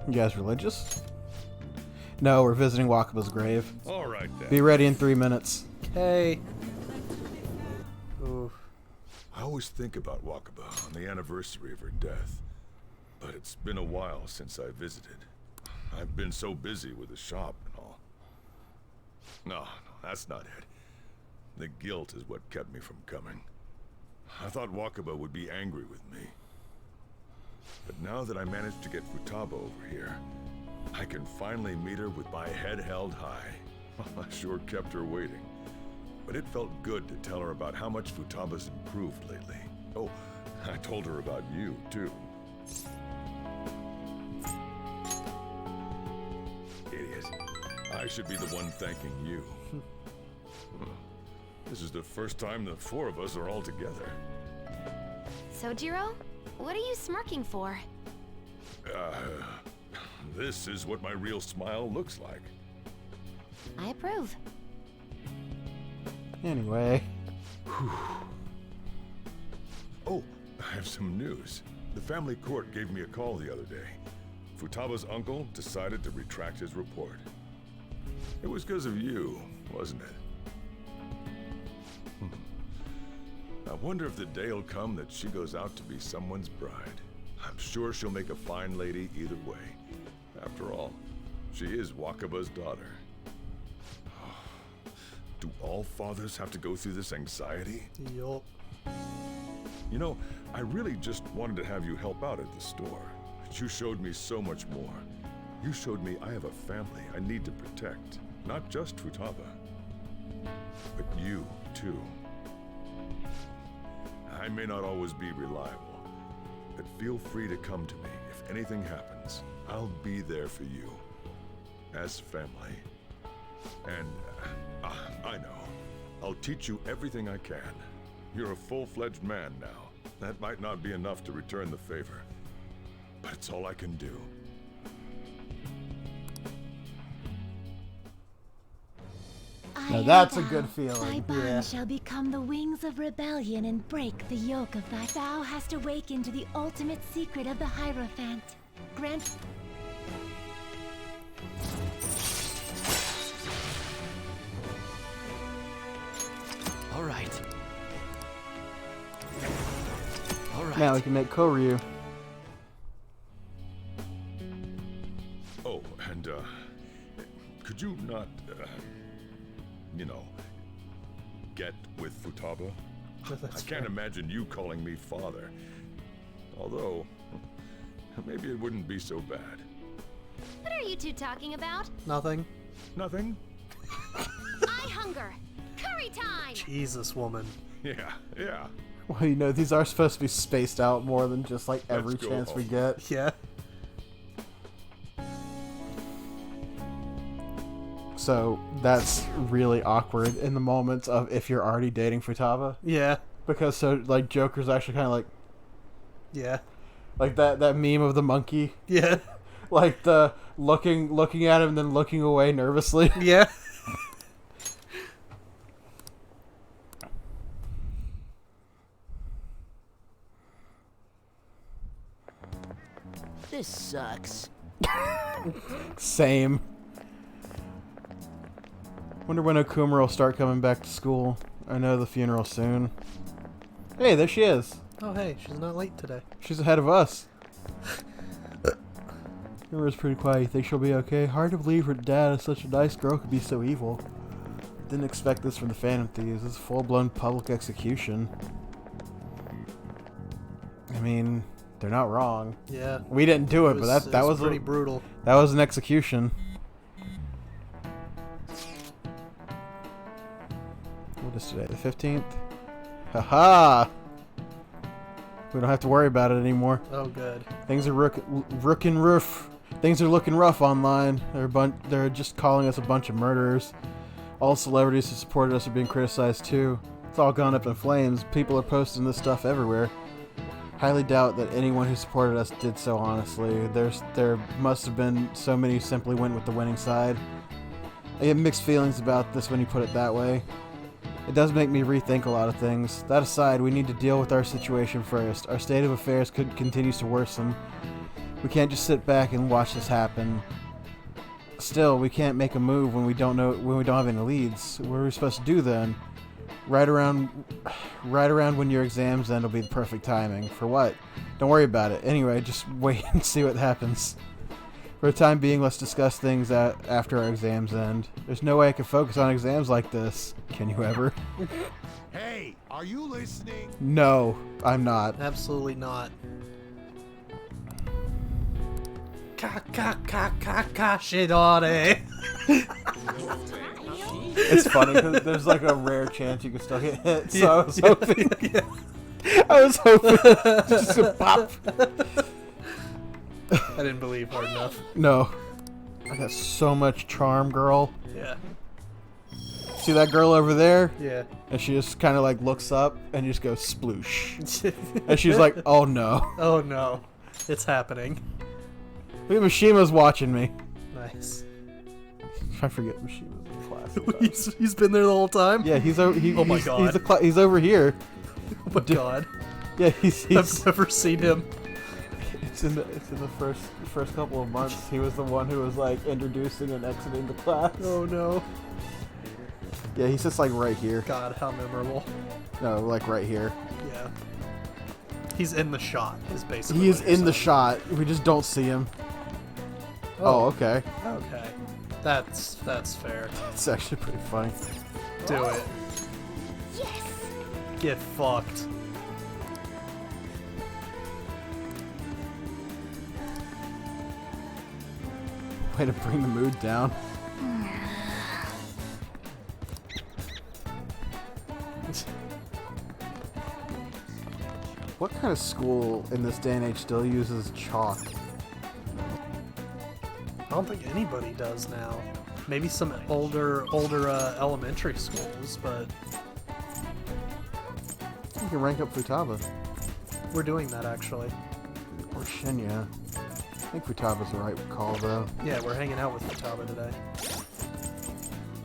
You guys religious? No, we're visiting Wakaba's grave. All right, then. Be ready in 3 minutes. Okay. Oof. I always think about Wakaba on the anniversary of her death, but it's been a while since I visited. I've been so busy with the shop and all. No, that's not it. The guilt is what kept me from coming. I thought Wakaba would be angry with me. But now that I managed to get Futaba over here, I can finally meet her with my head held high. I sure kept her waiting. But it felt good to tell her about how much Futaba's improved lately. Oh, I told her about you, too. Idiot. I should be the one thanking you. This is the first time the four of us are all together. Sojiro, what are you smirking for? This is what my real smile looks like. I approve. Anyway. Oh, I have some news. The family court gave me a call the other day. Futaba's uncle decided to retract his report. It was because of you, wasn't it? I wonder if the day will come that she goes out to be someone's bride. I'm sure she'll make a fine lady either way. After all, she is Wakaba's daughter. Do all fathers have to go through this anxiety? Yup. You know, I really just wanted to have you help out at the store. But you showed me so much more. You showed me I have a family I need to protect. Not just Futaba, but you, too. I may not always be reliable, but feel free to come to me if anything happens. I'll be there for you, as family. And I know, I'll teach you everything I can. You're a full-fledged man now. That might not be enough to return the favor, but it's all I can do. Now that's a good feeling. Thy bond shall become the wings of rebellion and break the yoke of thy. Thou hast awakened to the ultimate secret of the Hierophant. Grant. All right. All right. Now we can make Koryu. Oh, and could you not, you know, get with Futaba? I can't imagine you calling me father. Although, maybe it wouldn't be so bad. What are you two talking about? Nothing. Nothing? I hunger. Curry time! Jesus, woman. Yeah. Well, you know, these are supposed to be spaced out more than just like every Let's go chance we home. get. Yeah. So that's really awkward in the moments of if you're already dating Futaba. Yeah. Because so like Joker's actually kind of like, yeah, like that meme of the monkey. Yeah. Like the looking at him and then looking away nervously. Yeah. This sucks. Same. Wonder when Okumura will start coming back to school. I know the funeral soon. Hey, there she is. Oh, hey, she's not late today. She's ahead of us. Everyone's pretty quiet. You think she'll be okay? Hard to believe her dad is such a nice girl could be so evil. Didn't expect this from the Phantom Thieves. This is full-blown public execution. I mean, they're not wrong. Yeah. We didn't do it, but that was pretty brutal. That was an execution. What is today? The 15th? Haha! We don't have to worry about it anymore. Oh, good. Things are Things are looking rough online. They're just calling us a bunch of murderers. All celebrities who supported us are being criticized too. It's all gone up in flames. People are posting this stuff everywhere. Highly doubt that anyone who supported us did so honestly. There must have been so many who simply went with the winning side. I get mixed feelings about this when you put it that way. It does make me rethink a lot of things. That aside, we need to deal with our situation first. Our state of affairs continues to worsen. We can't just sit back and watch this happen. Still, we can't make a move when we don't have any leads. What are we supposed to do then? Right around when your exams end will be the perfect timing. For what? Don't worry about it. Anyway, just wait and see what happens. For the time being, let's discuss things after our exams end. There's no way I can focus on exams like this. Can you ever? Hey, are you listening? No, I'm not. Absolutely not. Shidore. It's funny because there's like a rare chance you can still get hit. So I was hoping. I was hoping just to pop. I didn't believe hard enough. No. I got so much charm, girl. Yeah. See that girl over there? Yeah. And she just kind of like looks up and just goes sploosh. And she's like, oh no. Oh no. It's happening. Look at Mishima's watching me. Nice. I forget Mishima's in class. he's been there the whole time? Yeah, he's over. Oh my god. He's over here. Oh my god. Yeah, he's I've never seen him. It's in the first couple of months. He was the one who was like introducing and exiting the class. Oh no. Yeah, he sits like right here. God, how memorable. No, like right here. Yeah. He's in the shot, is basically. He is in the shot. We just don't see him. Oh, okay. Okay. That's fair. It's actually pretty funny. Do it. Yes! Get fucked. Way to bring the mood down. What kind of school in this day and age still uses chalk? I don't think anybody does now. Maybe some older elementary schools, but You can rank up Futaba. we're doing that actually. Or Shinya. I think Futaba's the right call though. Yeah, we're hanging out with Futaba today.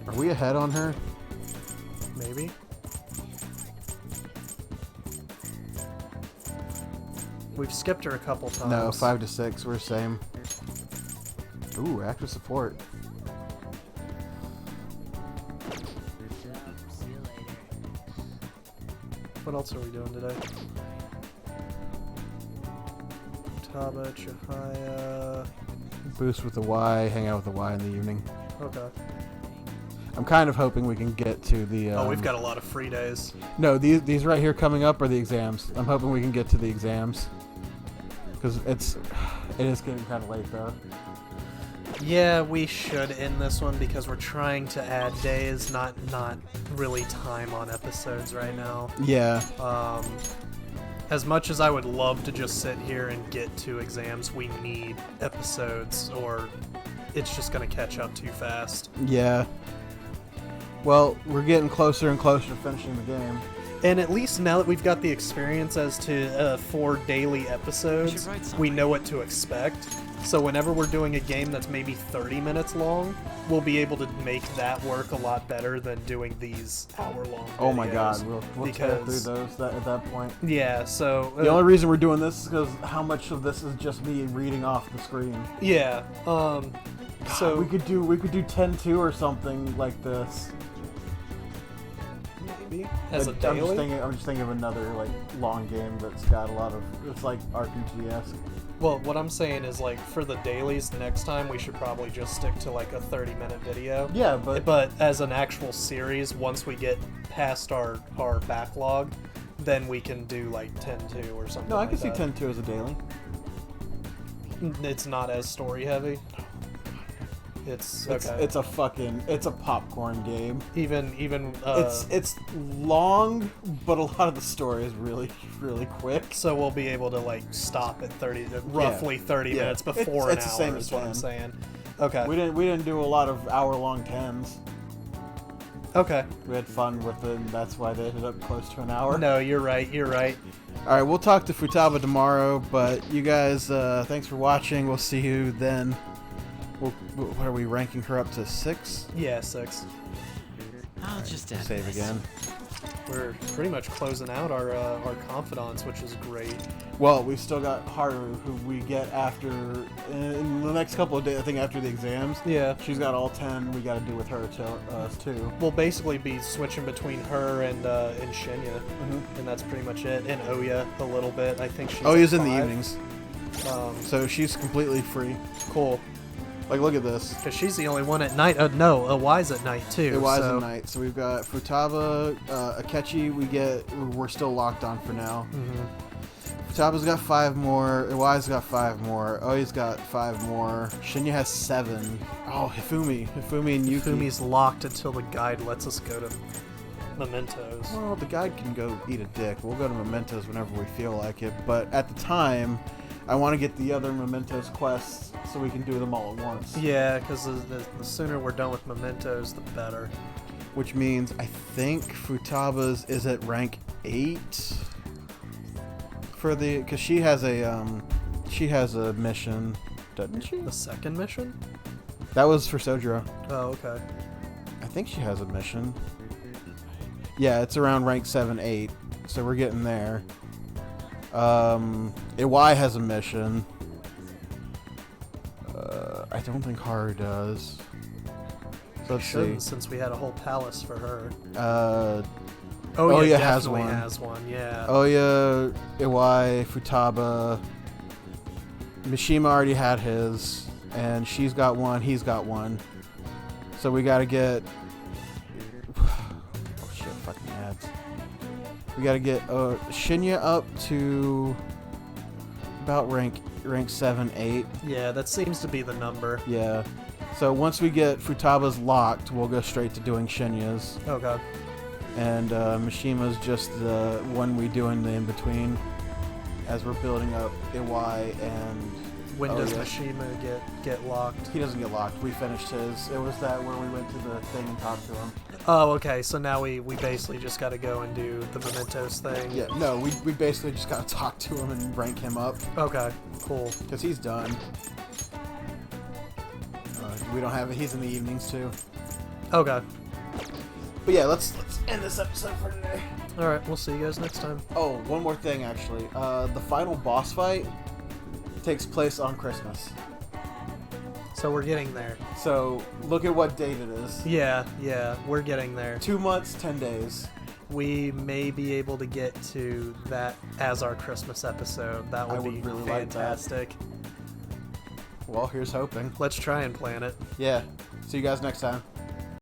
Are we ahead on her? Maybe. We've skipped her a couple times. No, 5 to 6. We're the same. Ooh, active support. What else are we doing today? Taba, Chihaya. Boost with the Y, hang out with the Y in the evening. Okay. I'm kind of hoping we can get to the... Oh, we've got a lot of free days. No, these right here coming up are the exams. I'm hoping we can get to the exams. Because it is getting kind of late though. Yeah, we should end this one because we're trying to add days, not really time on episodes right now. Yeah. As much as I would love to just sit here and get to exams, we need episodes or it's just going to catch up too fast. Yeah. Well, we're getting closer and closer to finishing the game. And at least now that we've got the experience as to 4 daily episodes, we know what to expect. So whenever we're doing a game that's maybe 30 minutes long, we'll be able to make that work a lot better than doing these hour-long videos. Oh my god, we'll tear through those at that point. Yeah, so... the only reason we're doing this is because how much of this is just me reading off the screen. Yeah, God, we could do 10-2 or something like this. maybe as a I'm daily. I'm just thinking of another like long game that's got a lot of. It's like RPG-esque. Well, what I'm saying is, like, for the dailies, next time we should probably just stick to like a 30-minute video. Yeah, but as an actual series, once we get past our backlog, then we can do like 10-2 or something. No, I like can see that. 10-2 as a daily. It's not as story heavy. It's a popcorn game. Even it's long, but a lot of the story is really quick. So we'll be able to like stop at 30 minutes before it's an the same hour as is what 10. I'm saying. Okay. We didn't do a lot of hour-long 10s. Okay. We had fun with it, and that's why they ended up close to an hour. No, you're right. All right, we'll talk to Futaba tomorrow, but you guys, thanks for watching. We'll see you then. What are we ranking her up to? 6? Yeah, 6. I'll just end save this. again. We're pretty much closing out our confidants, which is great. Well, we've still got Haru, who we get after in the next couple of days. I think after the exams. Yeah. She's got all 10. We got to do with her too. We'll basically be switching between her and Shinya, and that's pretty much it. And Oya a little bit. I think she's. Oya's at in the 5. evenings. So she's completely free. Cool. Like, look at this. Because she's the only one at night. No, Awai's at night too. Awai's at night. So we've got Futaba, Akechi. We're still locked on for now. Futaba's got 5 more. Awai's got 5 more. Oya's got 5 more. Shinya has 7. Oh, Hifumi and Yuki. Hifumi's locked until the guide lets us go to Mementos. Well, the guide can go eat a dick. We'll go to Mementos whenever we feel like it. But at the time, I want to get the other Mementos quests so we can do them all at once. Yeah, because the sooner we're done with Mementos, the better. Which means I think Futaba's is at rank 8 for the, because she has a mission, doesn't she? The second mission? That was for Sojiro. Oh, okay. I think she has a mission. Yeah, it's around rank 7-8, so we're getting there. Iwai has a mission. I don't think Haru does. So let's see. Since we had a whole palace for her. Oya has one. Yeah. Oya, Iwai, Futaba. Mishima already had his, and she's got one. He's got one. So we gotta get. Oh shit! Fucking ads. We gotta get Shinya up to about rank 7-8. Yeah, that seems to be the number. Yeah. So once we get Futaba's locked, we'll go straight to doing Shinya's. Okay. And Mishima's just the one we do in the in-between as we're building up Iwai and When does Mishima get locked? He doesn't get locked. We finished his. It was that where we went to the thing and talked to him. Oh, okay. So now we basically just got to go and do the Mementos thing. Yeah, no, we basically just got to talk to him and rank him up. Okay, cool. Because he's done. We don't have it. He's in the evenings too. Okay. But yeah, let's end this episode for today. All right, we'll see you guys next time. Oh, one more thing actually. The final boss fight takes place on Christmas. So we're getting there. So look at what date it is. Yeah, we're getting there. 2 months, 10 days. We may be able to get to that as our Christmas episode. That would be really fantastic. like that. Well, here's hoping. Let's try and plan it. Yeah. See you guys next time.